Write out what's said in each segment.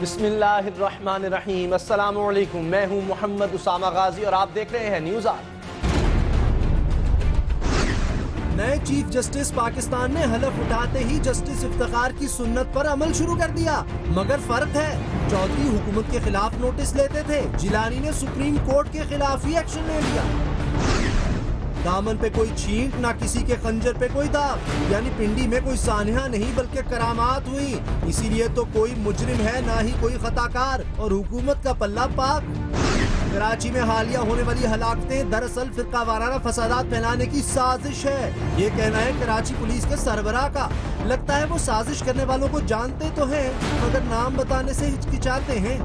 बिस्मिल्लाहिर्रहमानिर्रहीम। अस्सलाम वालेकुम। मैं हूं मोहम्मद उसामा गाजी और आप देख रहे हैं न्यूज़ आर। नए चीफ जस्टिस पाकिस्तान ने हलफ उठाते ही जस्टिस इफ्तिखार की सुन्नत पर अमल शुरू कर दिया, मगर फर्क है, चौधरी हुकूमत के खिलाफ नोटिस लेते थे, जिलानी ने सुप्रीम कोर्ट के खिलाफ ही एक्शन ले लिया। दामन पे कोई छींट, ना किसी के खंजर पे कोई दाग, यानी पिंडी में कोई सानहा नहीं बल्कि करामात हुई। इसीलिए तो कोई मुजरिम है ना ही कोई खताकार, और हुकूमत का पल्ला पाक। कराची में हालिया होने वाली हलाकतें दरअसल फिरका वाराना फसादात फैलाने की साजिश है, ये कहना है कराची पुलिस के सरबराह का। लगता है वो साजिश करने वालों को जानते तो हैं, मगर नाम बताने से हिचकिचाते हैं।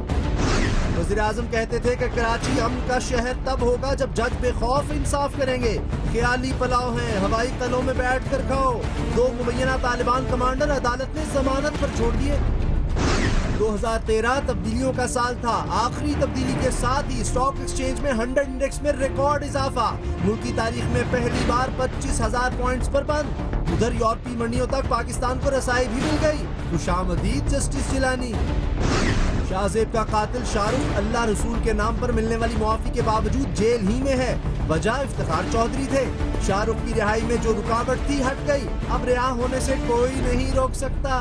वज़ीर आज़म कहते थे कि कराची अमन का शहर तब होगा जब जज बेखौफ इंसाफ करेंगे। ख्याली पलाव है, हवाई कलों में बैठ कर खाओ। 2 मुबैना तालिबान कमांडर अदालत ने जमानत पर छोड़ दिए। 2013 तब्दीलियों का साल था। आखिरी तब्दीली के साथ ही स्टॉक एक्सचेंज में 100 इंडेक्स में रिकॉर्ड इजाफा। मुल्क की तारीख में पहली बार 25,000 पॉइंट्स पर बंद। उधर यूरोपीय मंडियों तक पाकिस्तान को रसाई भी मिल गई। खुशामदीद जस्टिस जिलानी। शाहजेब का कातिल शाहरुख अल्लाह रसूल के नाम पर मिलने वाली मुआफी के बावजूद जेल ही में है। वजह इफ्तिखार चौधरी थे। शाहरुख की रिहाई में जो रुकावट थी हट गई, अब रिहा होने से कोई नहीं रोक सकता।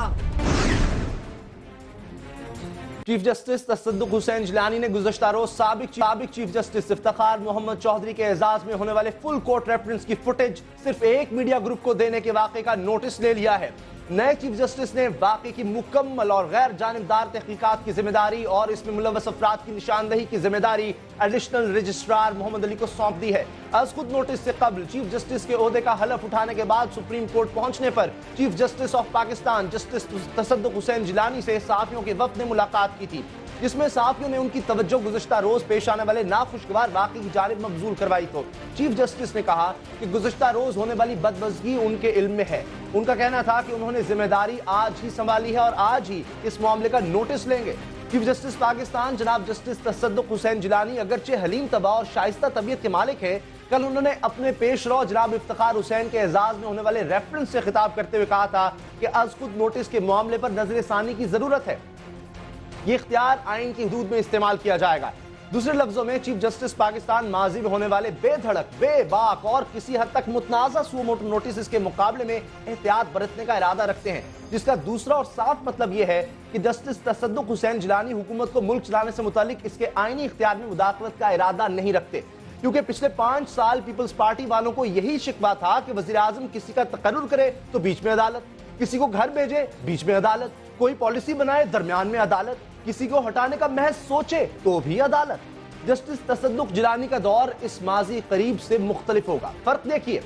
चीफ जस्टिस तसद्दुक हुसैन जिलानी ने गुज़श्ता रोज साबिक चीफ जस्टिस इफ्तिखार मोहम्मद चौधरी के एजाज में होने वाले फुल कोर्ट रेफरेंस की फुटेज सिर्फ एक मीडिया ग्रुप को देने के वाक़े का नोटिस ले लिया है। नए चीफ जस्टिस ने वाक़े की मुकम्मल और गैर जानिबदार तहकीकात की जिम्मेदारी और इसमें मुलव्वस अफराद की निशानदही की जिम्मेदारी एडिशनल रजिस्ट्रार मोहम्मद अली को सौंप दी है। आज खुद नोटिस से कबल चीफ जस्टिस के ओहदे का हलफ उठाने के बाद सुप्रीम कोर्ट पहुंचने पर chief justice of Pakistan justice तसद्दुक हुसैन जिलानी से सहाफ़ियों के वफ़द ने मुलाकात की थी, जिसमें सहाफ़ियों ने उनकी तवज्जो गुज़श्ता रोज पेश आने वाले नाखुशगवार वाक़े की जानिब मबजूल करवाई। तो चीफ जस्टिस ने कहा कि गुज़श्ता रोज होने वाली बदमज़गी उनके इल्म में है। उनका कहना था कि उन्होंने जिम्मेदारी आज ही संभाली है और आज ही इस मामले का नोटिस लेंगे। चीफ जस्टिस पाकिस्तान जनाब जस्टिस तसद्दुक हुसैन जिलानी अगरचे हलीम तबा और शाइस्ता तबीयत के मालिक है, कल उन्होंने अपने पेश रो जनाब इफ्तिखार हुसैन के एजाज में होने वाले रेफरेंस से खिताब करते हुए कहा था कि आज खुद नोटिस के मामले पर नजर सानी की जरूरत है। ये इख्तियार आइन की हदूद में इस्तेमाल किया जाएगा। दूसरे लफ्जों में चीफ जस्टिस पाकिस्तान माजी में होने वाले बेधड़क, बेबाक और किसी हद तक मुतनाज़ा सुओ मोटो नोटिस के मुकाबले में एहतियात बरतने का इरादा रखते हैं, जिसका दूसरा और साफ मतलब यह है कि जस्टिस तसद्दुक हुसैन जिलानी हुकूमत को मुल्क चलाने से मुतालिक इसके आईनी इख्तियार में मुदाखलत का इरादा नहीं रखते, क्योंकि पिछले 5 साल पीपल्स पार्टी वालों को यही शिकवा था कि वज़ीर आज़म किसी का तकर्रुर करे तो बीच में अदालत, किसी को घर भेजे बीच में अदालत, कोई पॉलिसी बनाए दरमियान में अदालत, किसी को हटाने का महज सोचे तो भी अदालत। जस्टिस तसद्दुक जिलानी का दौर इस माजी करीब से मुख्तलिफ होगा। फर्क देखिए,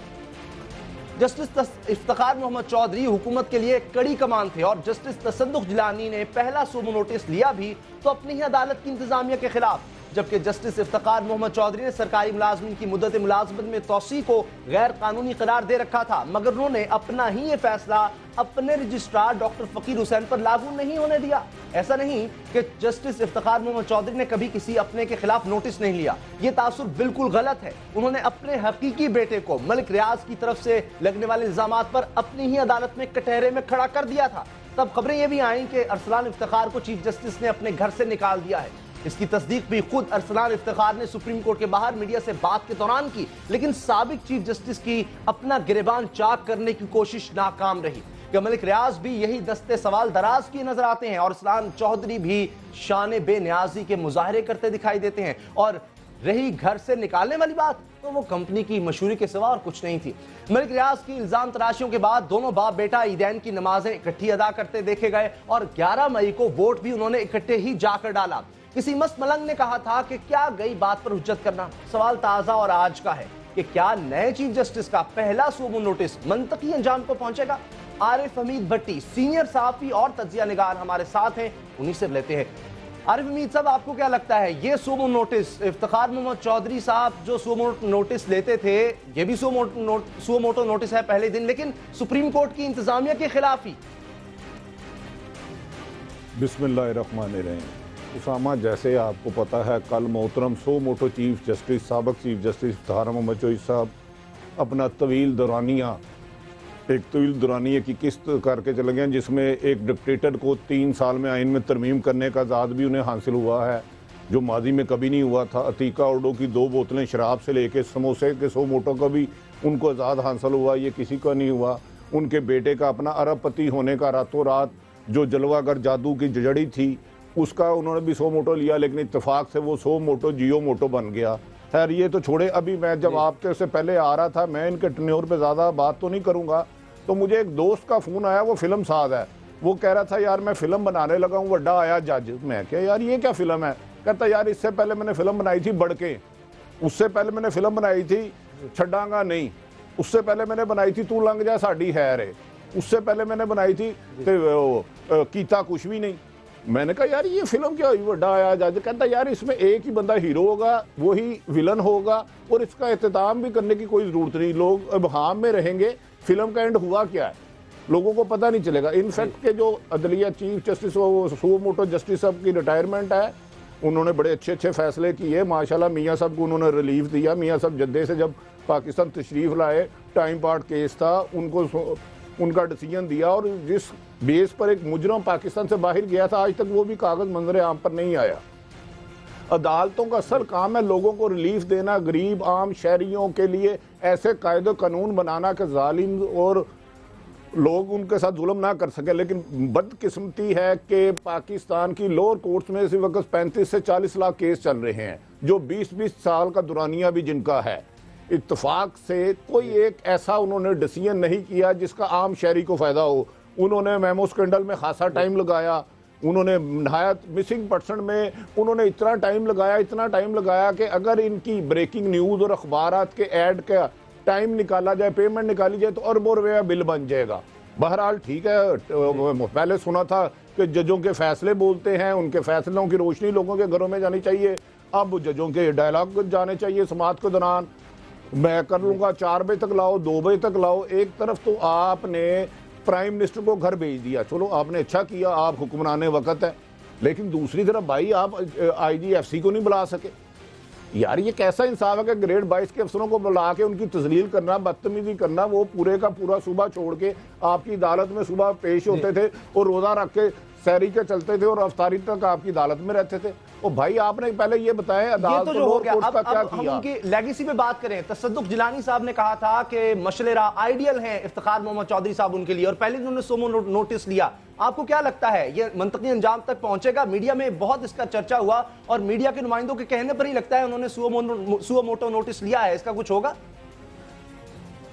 जस्टिस इफ्तिखार मोहम्मद चौधरी हुकूमत के लिए कड़ी कमान थे और जस्टिस तसद्दुक जिलानी ने पहला सूमो नोटिस लिया भी तो अपनी ही अदालत की इंतजामिया के खिलाफ, जबकि जस्टिस इफ्तिखार मोहम्मद चौधरी ने सरकारी मुलाजमिन की मुद्दत मुलाजमत में तोसी को गैर कानूनी करार दे रखा था, मगर उन्होंने अपना ही ये फैसला अपने रजिस्ट्रार डॉक्टर फकीर हुसैन पर लागू नहीं होने दिया। ऐसा नहीं कि जस्टिस इफ्तिखार मोहम्मद चौधरी ने कभी किसी अपने के खिलाफ नोटिस नहीं लिया, ये तासुर बिल्कुल गलत है। उन्होंने अपने हकीकी बेटे को मलिक रियाज की तरफ से लगने वाले इल्जामात पर अपनी ही अदालत में कटहरे में खड़ा कर दिया था। तब खबरें ये भी आईं कि अरसलान इफ्तिखार को चीफ जस्टिस ने अपने घर से निकाल दिया है। इसकी तस्दीक भी खुद अरसलान इफ्तिखार ने सुप्रीम कोर्ट के बाहर मीडिया से बात के दौरान की, लेकिन साबिक चीफ जस्टिस की अपना गिरेबान चाक करने की कोशिश नाकाम रही। कि मलिक रियाज भी यही दस्ते सवाल दराज किए नजर आते हैं और अरसलान चौधरी भी शान बेनियाजी के मुजाहरे करते दिखाई देते हैं। और रही घर से निकालने वाली बात, तो वो कंपनी की मशहूरी के सिवा और कुछ नहीं थी। मलिक रियाज की इल्जाम तराशियों के बाद दोनों बाप बेटा ईदैन की नमाजें इकट्ठी अदा करते देखे गए और 11 मई को वोट भी उन्होंने इकट्ठे ही जाकर डाला। किसी मस्त मलंग ने कहा था कि क्या गई बात पर हुज्जत करना। सवाल ताजा और आज का है कि क्या नए चीफ जस्टिस का पहला सूमो नोटिस मंतकी अंजाम को पहुंचेगा। आरिफ हमीद भट्टी सीनियर सहाफी और तज्जिया निगार हमारे साथ हैं, उन्हीं से लेते हैं। आरिफ हमीद साहब, आपको क्या लगता है ये सूमो नोटिस इफ्तिखार मोहम्मद चौधरी साहब जो सूमो नोटिस लेते थे, ये भी सूमो मोटो नोटिस है पहले दिन, लेकिन सुप्रीम कोर्ट की इंतजामिया के खिलाफ ही। बिस्मिल्लाहिर्रहमानिर्रहीम। उसामा, जैसे आपको पता है कल मोहतरम सो मोटो चीफ जस्टिस साबिक चीफ जस्टिस इफ्तिखार मोहम्मद चौधरी साहब अपना तवील दौरानिया एक तवील दुरानिया की किस्त करके चले गए जिसमें एक डिक्टेटर को 3 साल में आइन में तरमीम करने का आज़ाद भी उन्हें हासिल हुआ है, जो माजी में कभी नहीं हुआ था। अतीका ओडो की 2 बोतलें शराब से लेके समोसे के 100 मोटों का भी उनको आज़ाद हासिल हुआ, ये किसी का नहीं हुआ। उनके बेटे का अपना अरबपति होने का रातों रात जो जलवागर जादू की जड़ी थी उसका उन्होंने भी 100 मोटो लिया, लेकिन इत्तेफाक से वो 100 मोटो जियो मोटो बन गया। खैर ये तो छोड़े, अभी मैं जब आपके से पहले आ रहा था, मैं इनके टर्न्योवर पे ज़्यादा बात तो नहीं करूँगा, तो मुझे एक दोस्त का फ़ोन आया, वो फिल्म साज है, वो कह रहा था यार मैं फ़िल्म बनाने लगा हूँ, वड्डा आया जज। मैं क्या यार ये क्या फ़िल्म है? कहता यार इससे पहले मैंने फ़िल्म बनाई थी बड़के, उससे पहले मैंने फ़िल्म बनाई थी छड्डांगा नहीं, उससे पहले मैंने बनाई थी तू लंघ जा साड़ी है रे, उससे पहले मैंने बनाई थी कीता कुछ भी नहीं। मैंने कहा यार ये फिल्म क्या हुई वड्डा आया जज? कहता यार इसमें एक ही बंदा हीरो होगा, वही विलन होगा, और इसका एहतमाम भी करने की कोई ज़रूरत नहीं, लोग इबहाम में रहेंगे, फिल्म का एंड हुआ क्या है लोगों को पता नहीं चलेगा। इनफैक्ट के जो अदलिया chief justice suo motu justice साहब की रिटायरमेंट है, उन्होंने बड़े अच्छे अच्छे फैसले किए माशाल्लाह। मियाँ साहब को उन्होंने रिलीफ दिया। मियाँ साहब जद्दे से जब पाकिस्तान तशरीफ़ लाए, टाइम पार्ट केस था, उनको उनका डिसीजन दिया, और जिस बेस पर एक मुजरम पाकिस्तान से बाहर गया था आज तक वो भी कागज़ मंजर आम पर नहीं आया। अदालतों का असल काम है लोगों को रिलीफ देना, गरीब आम शहरियों के लिए ऐसे कायदे कानून बनाना कि जालिम और लोग उनके साथ जुल्म ना कर सके। लेकिन बदकिस्मती है कि पाकिस्तान की लोअर कोर्ट्स में इस वक्त 35 से 40 लाख केस चल रहे हैं, जो 20-20 साल का दुरानिया भी जिनका है। इत्तफाक से कोई एक ऐसा उन्होंने डिसीजन नहीं किया जिसका आम शहरी को फ़ायदा हो। उन्होंने मेमो स्कैंडल में खासा टाइम लगाया, उन्होंने नहायत मिसिंग पर्सन में उन्होंने इतना टाइम लगाया कि अगर इनकी ब्रेकिंग न्यूज़ और अखबारात के ऐड का टाइम निकाला जाए, पेमेंट निकाली जाए, तो अरबों रुपया बिल बन जाएगा। बहरहाल ठीक है, पहले सुना था कि जजों के फैसले बोलते हैं, उनके फैसलों की रोशनी लोगों के घरों में जानी चाहिए। अब जजों के डायलॉग जाने चाहिए समात के दौरान। मैं कर लूँगा 4 बजे तक लाओ, 2 बजे तक लाओ। एक तरफ तो आपने प्राइम मिनिस्टर को घर भेज दिया, चलो आपने अच्छा किया, आप हुक्मराने वक्त है, लेकिन दूसरी तरफ भाई आप IGFC को नहीं बुला सके। यार ये कैसा इंसाफ है कि ग्रेड 22 के अफसरों को बुला के उनकी तजलील करना, बदतमीजी करना। वो पूरे का पूरा सुबह छोड़ के आपकी अदालत में सुबह पेश होते थे और रोज़ा रख के सहरी के चलते थे और अफ्तारी तक आपकी अदालत में रहते थे। और भाई आपने पहले ये बताया अदालत तो हो गया। का क्या अब किया? हम उनकी लेगेसी पे बात करें। तसद्दुक जिलानी साहब ने कहा था कि मशलेरा आइडियल हैं इफ्तिखार मोहम्मद चौधरी साहब उनके लिए, और पहले उन्होंने सोमो नोटिस लिया। आपको क्या लगता है ये मंतकी अंजाम तक पहुंचेगा? मीडिया में बहुत इसका चर्चा हुआ और मीडिया के नुमाइंदों के कहने पर ही लगता है उन्होंने सुओ मोटो नोटिस लिया है। इसका कुछ होगा?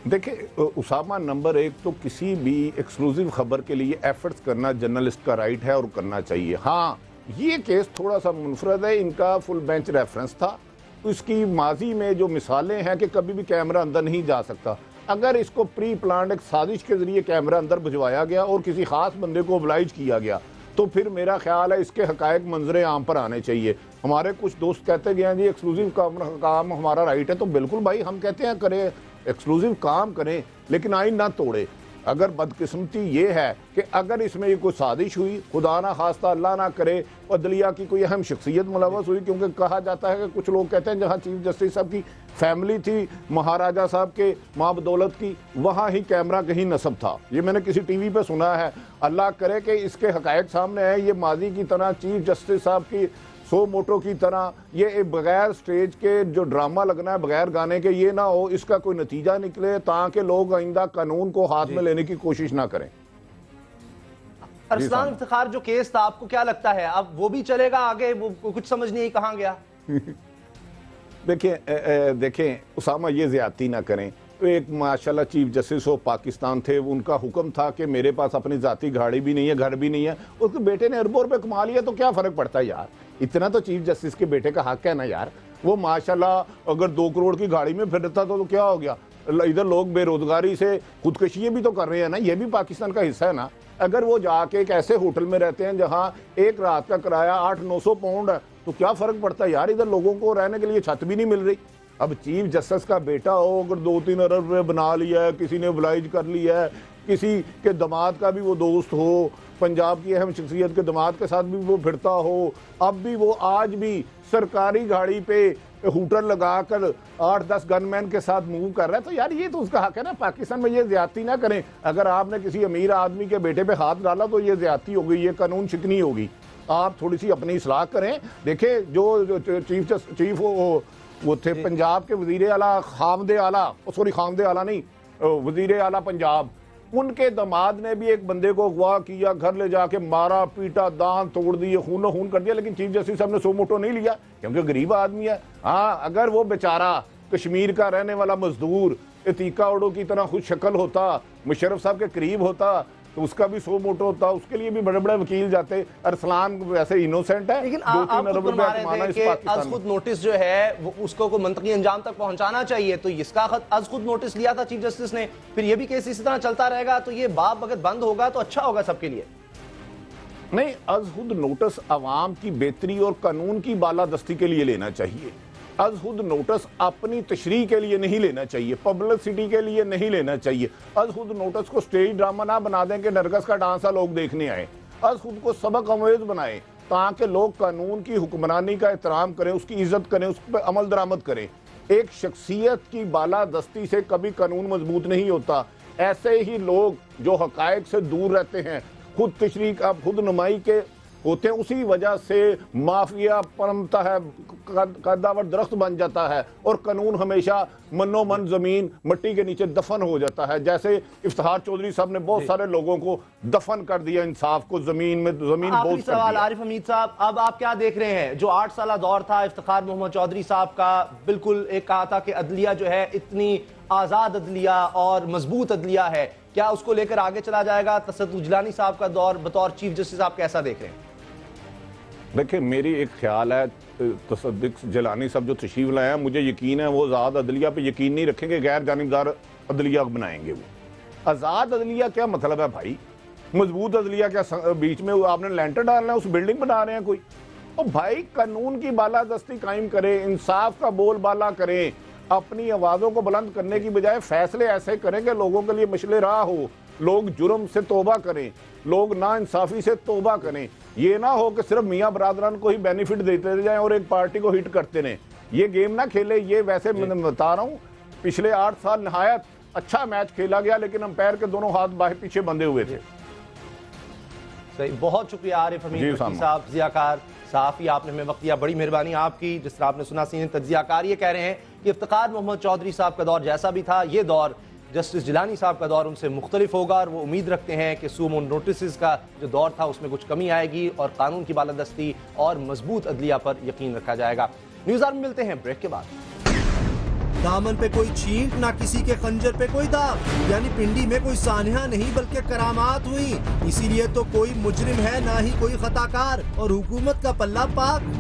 देखिए उसामा, नंबर 1 तो किसी भी एक्सक्लूसिव खबर के लिए एफर्ट्स करना जर्नलिस्ट का राइट है और करना चाहिए। हाँ, ये केस थोड़ा सा मुनफरद है, इनका फुल बेंच रेफरेंस था। इसकी माजी में जो मिसालें हैं कि कभी भी कैमरा अंदर नहीं जा सकता, अगर इसको प्री प्लान एक साजिश के जरिए कैमरा अंदर भिजवाया गया और किसी खास बंदे को ओबलाइज किया गया, तो फिर मेरा ख्याल है इसके हकायक मंजर आम पर आने चाहिए। हमारे कुछ दोस्त कहते गए हैं जी एक्सक्लूसिव काम हमारा राइट है, तो बिल्कुल भाई हम कहते हैं करें, एक्सक्लूसिव काम करें, लेकिन आइन ना तोड़े। अगर बदकिस्मती ये है कि अगर इसमें ये कोई साजिश हुई, खुदा ना खास्ता अल्लाह ना करे, अदलिया की कोई अहम शख्सियत मुलव्वस हुई, क्योंकि कहा जाता है कि कुछ लोग कहते हैं जहाँ चीफ जस्टिस साहब की फैमिली थी, महाराजा साहब के माँ बदौलत की, वहाँ ही कैमरा कहीं नस्ब था। ये मैंने किसी टीवी पे सुना है। अल्लाह करे कि इसके हकायक सामने है, ये माजी की तरह चीफ जस्टिस साहब की सो मोटो की तरह ये बगैर स्टेज के जो ड्रामा लगना है, बगैर गाने के, ये ना हो, इसका कोई नतीजा निकले ताकि लोग आइंदा कानून को हाथ में लेने की कोशिश ना करें। अरसलान इफ्तिखार जो केस था, आपको क्या लगता है अब वो भी चलेगा आगे? वो कुछ समझ नहीं कहाँ गया? देखें उसामा, ये ज्यादती ना करें। तो एक माशाल्लाह चीफ जस्टिस ऑफ पाकिस्तान थे, उनका हुक्म था कि मेरे पास अपनी जाती गाड़ी भी नहीं है, घर भी नहीं है, उसके बेटे ने अरबों रुपए कमा लिया, तो क्या फ़र्क पड़ता है यार? इतना तो चीफ जस्टिस के बेटे का हक है ना यार। वो माशाल्लाह अगर 2 करोड़ की गाड़ी में फिरता तो क्या हो गया? इधर लोग बेरोजगारी से खुदकशियाँ भी तो कर रहे हैं ना, ये भी पाकिस्तान का हिस्सा है ना। अगर वो जाके एक ऐसे होटल में रहते हैं जहाँ एक रात का किराया 800-900 पाउंड है, तो क्या फ़र्क पड़ता है यार? इधर लोगों को रहने के लिए छत भी नहीं मिल रही। अब चीफ जस्टिस का बेटा हो, अगर 2-3 अरब रुपये बना लिया है, किसी ने ओबलाइज कर लिया है, किसी के दामाद का भी वो दोस्त हो, पंजाब की अहम शख्सियत के दामाद के साथ भी वो फिरता हो, अब भी वो आज भी सरकारी गाड़ी पे हूटर लगाकर 8-10 गनमैन के साथ मूव कर रहा है, तो यार ये तो उसका हक है ना। पाकिस्तान में ये ज्यादती ना करें। अगर आपने किसी अमीर आदमी के बेटे पे हाथ डाला तो ये ज्यादती हो गई, ये कानून शिकनी होगी। आप थोड़ी सी अपनी इस्लाह करें। देखें जो चीफ वो थे पंजाब के वजीर आला खामदे आला, सॉरी खामदे आला नहीं, वजीर आला पंजाब, उनके दामाद ने भी एक बंदे को अगवा किया, घर ले जाके मारा पीटा, दांत तोड़ दिए, खूनो खून कर दिया, लेकिन चीफ जस्टिस साहब ने सो मोटो नहीं लिया क्योंकि गरीब आदमी है। हाँ, अगर वो बेचारा कश्मीर का रहने वाला मजदूर अतीका उडो की तरह खुद शक्ल होता, मुशर्रफ साहब के करीब होता, तो उसका भी सो मोटो होता, उसके लिए भी बड़े बड़े वकील जाते। अरसलान वैसे इनोसेंट है, लेकिन आप खुद बता रहे थे कि आज खुद नोटिस जो है वो उसको कोई मंतकी अंजाम तक पहुंचाना चाहिए, तो इसका आज खुद नोटिस लिया था चीफ जस्टिस ने, फिर ये भी केस इसी तरह चलता रहेगा तो ये बाब अगर बंद होगा तो अच्छा होगा सबके लिए। नहीं, आज खुद नोटिस अवाम की बेहतरी और कानून की बालादस्ती के लिए लेना चाहिए। आज खुद नोटिस अपनी तशरीह के लिए नहीं लेना चाहिए, पब्लिसिटी के लिए नहीं लेना चाहिए। आज खुद नोटिस को स्टेज ड्रामा ना बना दें कि नरगस का डांसा लोग देखने आए। आज खुद को सबक आमेज बनाएं ताकि लोग कानून की हुक्मरानी का एहतराम करें, उसकी इज्जत करें, उस पर अमल दरामद करें। एक शख्सियत की बालादस्ती से कभी कानून मजबूत नहीं होता। ऐसे ही लोग जो हकायक से दूर रहते हैं, खुद तशरीह का खुद नुमाई के होते हैं, उसी वजह से माफिया पनपता है, कद्दावर दरख्त बन जाता है और कानून हमेशा मनो मन जमीन मिट्टी के नीचे दफन हो जाता है। जैसे इफ्तिखार चौधरी साहब ने बहुत सारे लोगों को दफन कर दिया, इंसाफ को जमीन में बोझ कर सवाल दिया। आरिफ हमीद साहब, अब आप क्या देख रहे हैं? जो 8 साल दौर था इफ्तिखार मोहम्मद चौधरी साहब का, बिल्कुल एक कहा था कि अदलिया जो है इतनी आजाद अदलिया और मजबूत अदलिया है, क्या उसको लेकर आगे चला जाएगा? तसद्दुक़ जिलानी साहब का दौर बतौर चीफ जस्टिस आप कैसा देख रहे हैं? देखिए, मेरी एक ख्याल है, तसद्दुक़ जिलानी साहब जो तशरीफ लाए हैं, मुझे यकीन है वो आज़ाद अदलिया पे यकीन नहीं रखेंगे, गैर जानिबदार अदलिया बनाएंगे। वो आज़ाद अदलिया क्या मतलब है भाई? मजबूत अदलिया क्या बीच में आपने लेंटर डालना है, उस बिल्डिंग बना रहे हैं कोई? और भाई कानून की बालादस्ती कायम करें, इंसाफ का बोल बाला करें, अपनी आवाज़ों को बुलंद करने की बजाय फैसले ऐसे करें कि लोगों के लिए मशले राह हो, लोग जुर्म से तौबा करें, लोग ना इंसाफी से तौबा करें। ये ना हो कि सिर्फ मियाँ बरादरान को ही बेनिफिट देते जाएं और एक पार्टी को हिट करते रहें। ये गेम ना खेले। ये वैसे मैं बता रहा हूँ, पिछले 8 साल नहायत अच्छा मैच खेला गया, लेकिन अंपायर के दोनों हाथ बाहर पीछे बंधे हुए थे। सही, बहुत शुक्रिया आरिफ हमीद साहब, तज्जियाकार सहाफ़ी, आपने हमें वक्त दिया, बड़ी मेहरबानी आपकी। जिस तरह आपने सुना, सीनियर तज्जियाकार ये कह रहे हैं कि इफ्तिखार मोहम्मद चौधरी साहब का दौर जैसा भी था, ये दौर जस्टिस जिलानी साहब का दौर उनसे मुख्तलिफ होगा, और वो उम्मीद रखते हैं कि सुमो नोटिस का जो दौर था उसमें कुछ कमी आएगी और कानून की बालादस्ती और मजबूत अदलिया पर यकीन रखा जाएगा। न्यूज़ आवर में मिलते हैं ब्रेक के बाद। दामन पे कोई छींट, ना किसी के खंजर पे कोई दाग, यानी पिंडी में कोई सानिया नहीं बल्कि करामात हुई। इसीलिए तो कोई मुजरिम है ना ही कोई खताकार, और हुकूमत का पल्ला पाक।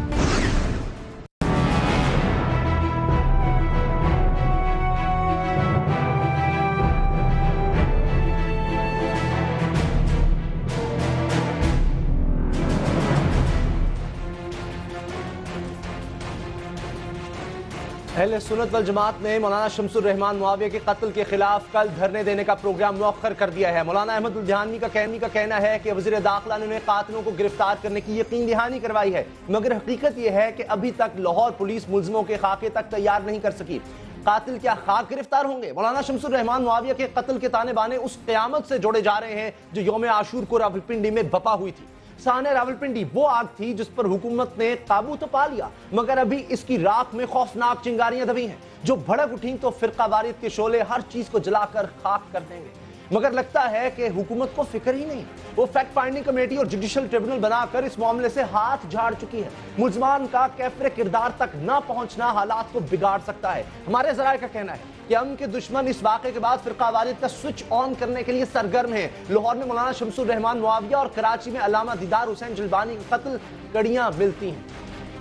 अहले सुन्नत वल जमात ने मौलाना शमसुर रहमान मुआविया के कत्ल के खिलाफ कल धरने देने का प्रोग्राम मुअख्खर कर दिया है। मौलाना अहमद लुधियानवी का कहना है कि वज़ीर दाखिला ने कातिलों को गिरफ्तार करने की यकीन दहानी करवाई है, मगर हकीकत यह है कि अभी तक लाहौर पुलिस मुल्ज़िमों के खाके तक तैयार नहीं कर सकी। कातिल क्या खाक गिरफ्तार होंगे? मौलाना शमसुर रहमान मुआविया के कत्ल के ताने बाने उस क़यामत से जोड़े जा रहे हैं जो यौम आशूर को रावलपिंडी में बपा हुई थी। साने रावलपिंडी वो आग थी जिस पर हुकूमत ने काबू तो पा लिया, मगर अभी इसकी राख में खौफनाक चिंगारियां दबी हैं। जो भड़क उठी तो फिरका वारियत के शोले हर चीज को जलाकर खाक कर देंगे। मगर लगता है कि हुकूमत को फिक्र ही नहीं। वो फैक्ट फाइंडिंग कमेटी और जुडिशल ट्रिब्यूनल बनाकर इस मामले से हाथ झाड़ चुकी है। मुल्ज़िमान का कैफरे किरदार तक ना पहुंचना हालात को बिगाड़ सकता है। हमारे ज़राए का कहना है कि हम के दुश्मन इस वाक़े के बाद फिरका वारियत का स्विच ऑन करने के लिए सरगर्म है। लाहौर में मौलाना शमसुर रहमान मुआविया और कराची में अल्लामा दीदार हुसैन जलबानी का कत्ल कड़ियां मिलती हैं।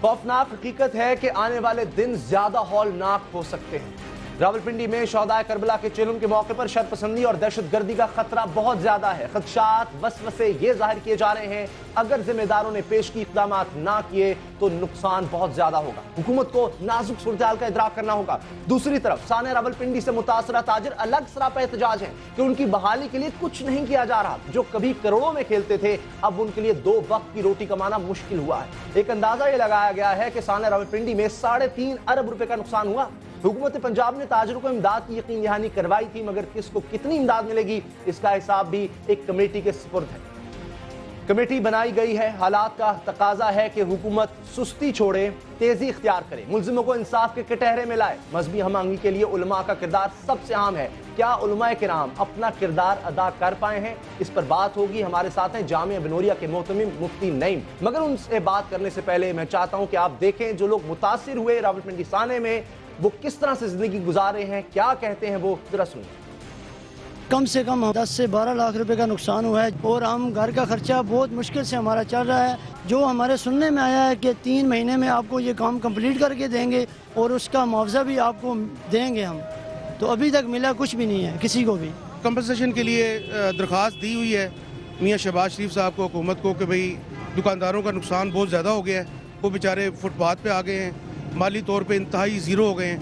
खौफनाक हकीकत है कि आने वाले दिन ज्यादा हौलनाक हो सकते हैं। रावलपिंडी में शोहदाए करबला के चुनुम के मौके पर शरपसंदी और दहशतगर्दी का खतरा बहुत ज्यादा है। खदशात वसवसे ये जाहिर किए जा रहे हैं, अगर जिम्मेदारों ने पेश की इक़दाम ना किए तो नुकसान बहुत ज्यादा होगा। हुकूमत को नाजुक सूरत-ए-हाल का इदराक करना होगा। दूसरी तरफ साने रावलपिंडी से मुतासरा ताजिर अलग सरापा एहतजाज हैं कि उनकी बहाली के लिए कुछ नहीं किया जा रहा। जो कभी करोड़ों में खेलते थे, अब उनके लिए 2 वक्त की रोटी कमाना मुश्किल हुआ है। एक अंदाजा ये लगाया गया है कि साने रावलपिंडी में 3.5 अरब रुपए का नुकसान हुआ। हुकूमत पंजाब ने ताजरों को इमदाद की यकीन दहानी करवाई थी, मगर किसको कितनी इमदाद मिलेगी इसका हिसाब भी एक कमेटी के सुपुर्द है। कमेटी बनाई गई है। हालात का तकाजा है कि हुकूमत सुस्ती छोड़े, तेजी इख्तियार करे, मुल्जिमों को इंसाफ के कटहरे में लाए। मजहबी हमआहंगी के लिए उलमा का किरदार सबसे अहम है। क्या उलमाए किराम अपना किरदार अदा कर पाए हैं, इस पर बात होगी। हमारे साथ हैं जामिया बनोरिया के मोहतमिम मुफ्ती नईम। मगर उनसे बात करने से पहले मैं चाहता हूं कि आप देखें जो लोग मुतासिर हुए रावलपिंडी साने में, वो किस तरह से जिंदगी गुजार रहे हैं, क्या कहते हैं वो, जरा सुनिए। कम से कम 10 से 12 लाख रुपए का नुकसान हुआ है और हम घर का खर्चा बहुत मुश्किल से हमारा चल रहा है। जो हमारे सुनने में आया है कि 3 महीने में आपको ये काम कंप्लीट करके देंगे और उसका मुआवजा भी आपको देंगे हम, तो अभी तक मिला कुछ भी नहीं है किसी को भी। कंपनसेशन के लिए दरख्वास्त दी हुई है मियां शहबाज शरीफ साहब को, हुकूमत को, कि भाई दुकानदारों का नुकसान बहुत ज़्यादा हो गया है, वो बेचारे फुटपाथ पे आ गए हैं, माली तौर पे इंतहाई ज़ीरो हो गए हैं,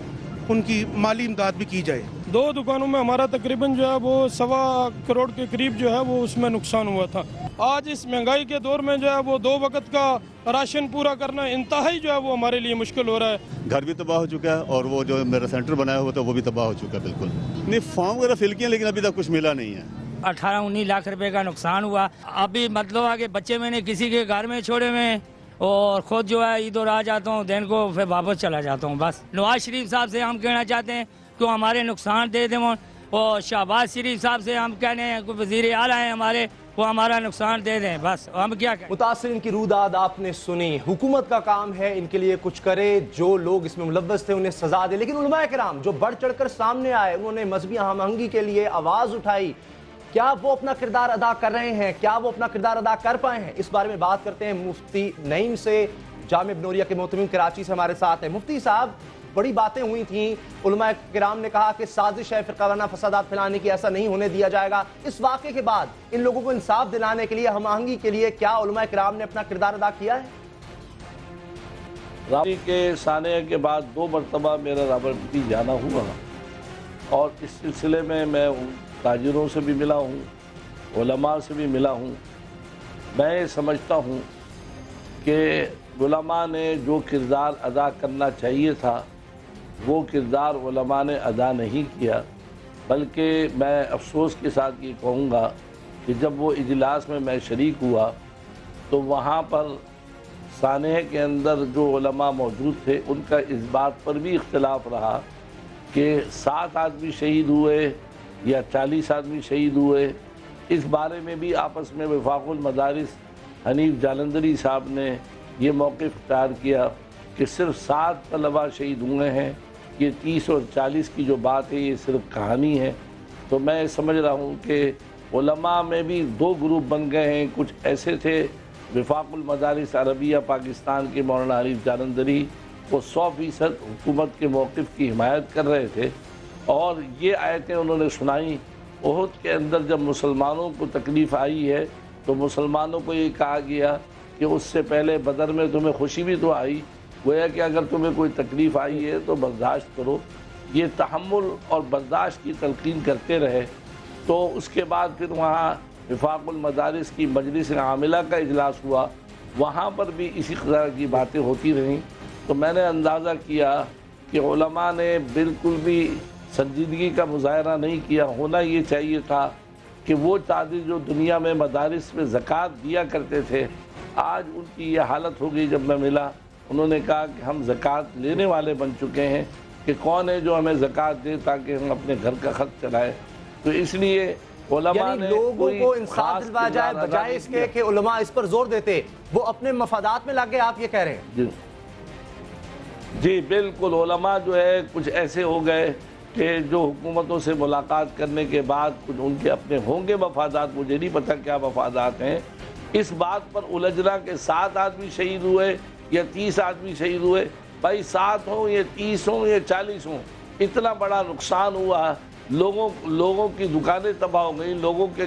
उनकी माली इमदाद भी की जाए। 2 दुकानों में हमारा तकरीबन जो है वो 1.25 करोड़ के करीब जो है वो उसमें नुकसान हुआ था। आज इस महंगाई के दौर में जो है वो 2 वक्त का राशन पूरा करना इंतहाई जो है वो हमारे लिए मुश्किल हो रहा है। घर भी तबाह हो चुका है और वो जो मेरा सेंटर बनाया हुआ था वो भी तबाह हो चुका है बिल्कुल। नहीं, फॉर्म वगैरह फिल किए लेकिन अभी तक कुछ मिला नहीं है। 18-19 लाख रुपए का नुकसान हुआ। अभी मतलब आगे बच्चे मैंने किसी के घर में छोड़े हुए और खुद जो है इधर आ जाता हूँ, दिन को फिर वापस चला जाता हूँ। बस नवाज शरीफ साहब से हम कहना चाहते हैं कि हमारे नुकसान दे दें, और शहबाज शरीफ साहब से हम कहने हैं कि वज़ीर आला हैं हमारे, वो हमारा नुकसान दे दें, बस हम क्या करें। मुतासिरीन की रूदाद आपने सुनी। हुकूमत का काम है इनके लिए कुछ करे, जो लोग इसमें मुलव्वस थे उन्हें सजा दे। लेकिन उलमाए किराम जो बढ़ चढ़ कर सामने आए, उन्होंने मजहबी हमआहंगी के लिए आवाज़ उठाई, क्या वो अपना किरदार अदा कर रहे हैं, क्या वो अपना किरदार अदा कर पाए हैं, इस बारे में बात करते हैं मुफ्ती नईम से। जामिया बनोरिया के मोहतमिम कराची से हमारे साथ हैं। मुफ्ती साहब, बड़ी बातें हुई थी, उलमाए किराम ने कहा कि साजिश है फिरकावाना फसादात फैलाने की, ऐसा नहीं होने दिया जाएगा। इस वाक़े के बाद इन लोगों को इंसाफ दिलाने के लिए, हमआहंगी के लिए, क्या उलमाए किराम ने अपना किरदार अदा किया है? रावलपिंडी के साने के बाद 2 मरतबा मेरा रावलपिंडी जाना हुआ और इस सिलसिले में मैं ताजिरों से भी मिला हूँ, उलमा से भी मिला हूँ। मैं समझता हूँ कि उलमा ने जो किरदार अदा करना चाहिए था वो किरदार उलमा ने अदा नहीं किया, बल्कि मैं अफसोस के साथ ये कहूँगा कि जब वो इजलास में मैं शरीक हुआ तो वहाँ पर साने के अंदर जो उलमा मौजूद थे उनका इस बात पर भी इख्तिलाफ रहा कि 7 आदमी शहीद हुए या 40 आदमी शहीद हुए। इस बारे में भी आपस में वफाकुल मदारिस हनीफ जालंधरी साहब ने ये मौक़िफ़ इख्तियार किया कि सिर्फ 7 तलबा शहीद हुए हैं, ये 30 और 40 की जो बात है ये सिर्फ कहानी है। तो मैं समझ रहा हूँ कि उलमा में भी 2 ग्रुप बन गए हैं। कुछ ऐसे थे, वफाकुल मदारिस अरबिया पाकिस्तान के मौलाना हनीफ जालंधरी, वो 100% हुकूमत के मौक़िफ़ की हिमायत कर रहे थे और ये आयतें उन्होंने सुनाई। ओहद के अंदर जब मुसलमानों को तकलीफ़ आई है तो मुसलमानों को ये कहा गया कि उससे पहले बदर में तुम्हें खुशी भी तो आई, गोया कि अगर तुम्हें कोई तकलीफ़ आई है तो बर्दाश्त करो। ये तहम्मुल और बर्दाश्त की तलक़ीन करते रहे। तो उसके बाद फिर वहाँ वफाकुल मदारिस की मजलिस आमिला का इजलास हुआ, वहाँ पर भी इसी तरह की बातें होती रहीं। तो मैंने अंदाज़ा किया कि उलमा ने बिल्कुल भी संजीदगी का मुज़ाहरा नहीं किया। होना ये चाहिए था कि वो ताजिर जो दुनिया में मदारिस में ज़कात दिया करते थे, आज उनकी ये हालत हो गई। जब मैं मिला उन्होंने कहा कि हम ज़कात लेने वाले बन चुके हैं, कि कौन है जो हमें ज़कात दे ताकि हम अपने घर का खर्च चलाएं। तो इसलिए उलमा ने लोगों को इंसाफ दिलवाया जाए, बजाय इसके कि उलमा इस पर जोर देते, वो अपने मफादात में लग गए, आप ये कह रहे हैं? जी बिल्कुल। उलमा जो है कुछ ऐसे हो गए कि जो हुकूमतों से मुलाकात करने के बाद कुछ उनके अपने होंगे मफादात, मुझे नहीं पता क्या मफादात हैं, इस बात पर उलझना के 7 आदमी शहीद हुए या 30 आदमी शहीद हुए। भाई 7 हों या 30 हों या 40 हों, इतना बड़ा नुकसान हुआ, लोगों की दुकानें तबाह हो गई, लोगों के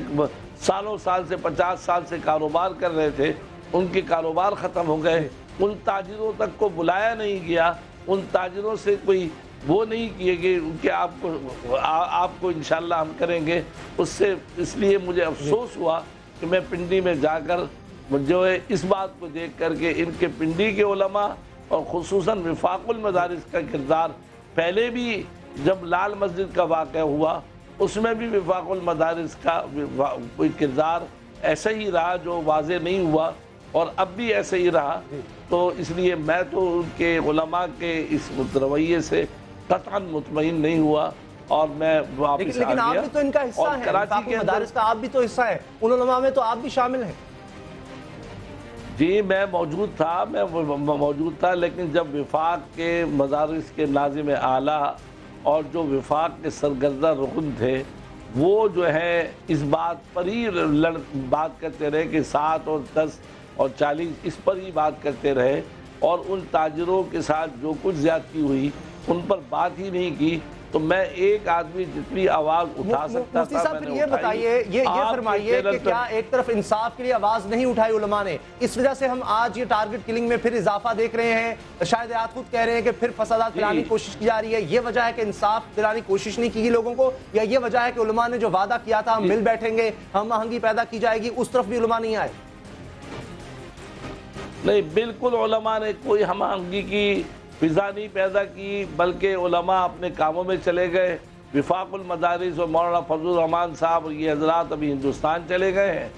सालों साल से 50 साल से कारोबार कर रहे थे, उनके कारोबार ख़त्म हो गए। उन ताजिरों तक को बुलाया नहीं गया, उन ताजिरों से कोई वो नहीं किए गए कि आपको इंशाल्लाह हम करेंगे। उससे इसलिए मुझे अफसोस हुआ कि मैं पिंडी में जाकर जो है इस बात को देख करके इनके पिंडी के उलमा और खुसूसन विफाकुल मदारिस का किरदार, पहले भी जब लाल मस्जिद का वाक़या हुआ उसमें भी विफाकुल मदारिस का कोई किरदार ऐसा ही रहा जो वाज़े नहीं हुआ, और अब भी ऐसे ही रहा। तो इसलिए मैं तो उनके उलमा के इस रवैये से कतअन मुतमईन नहीं हुआ और मैं वापस लेकिन आप भी तो इनका हिस्सा हैं, कराची के मदारिस का आप भी तो हिस्सा है, उन उलमा में तो आप भी शामिल हैं। जी मैं मौजूद था, लेकिन जब विफाक के मदारिस के नाज़िम आला और जो विफाक के सरगर्दा रुकन थे वो जो है इस बात पर ही बात करते रहे कि 7 और 10 और 40 इस पर ही बात करते रहे, और उन ताजिरों के साथ जो कुछ ज़्यादती हुई उन पर बात ही नहीं की। तो मैं एक आदमी जितनी आवाज़ उठा सकता था मैंने ये बताइए, ये फरमाइए कि क्या एक तरफ इंसाफ के लिए आवाज़ नहीं उठाई उलमा ने, इस वजह से हम आज ये टारगेट किलिंग में फिर इजाफा देख रहे हैं? शायद आप खुद कह रहे हैं कि फिर फसादात फैलाने की कोशिश की जा रही है। ये वजह है कि इंसाफ दिलाने की कोशिश नहीं की लोगों को, या ये वजह है कि उलमा ने जो वादा किया था हम मिल बैठेंगे, हम आहंगी पैदा की जाएगी, उस तरफ भी उलमा नहीं आए? नहीं, बिल्कुल उलमा ने कोई हम आहंगी की फिजा नहीं पैदा की, बल्कि उलमा अपने कामों में चले गए। विफाकुल मदारिस और मौलाना फजलुर रहमान साहब ये हजरात अभी हिंदुस्तान चले गए हैं,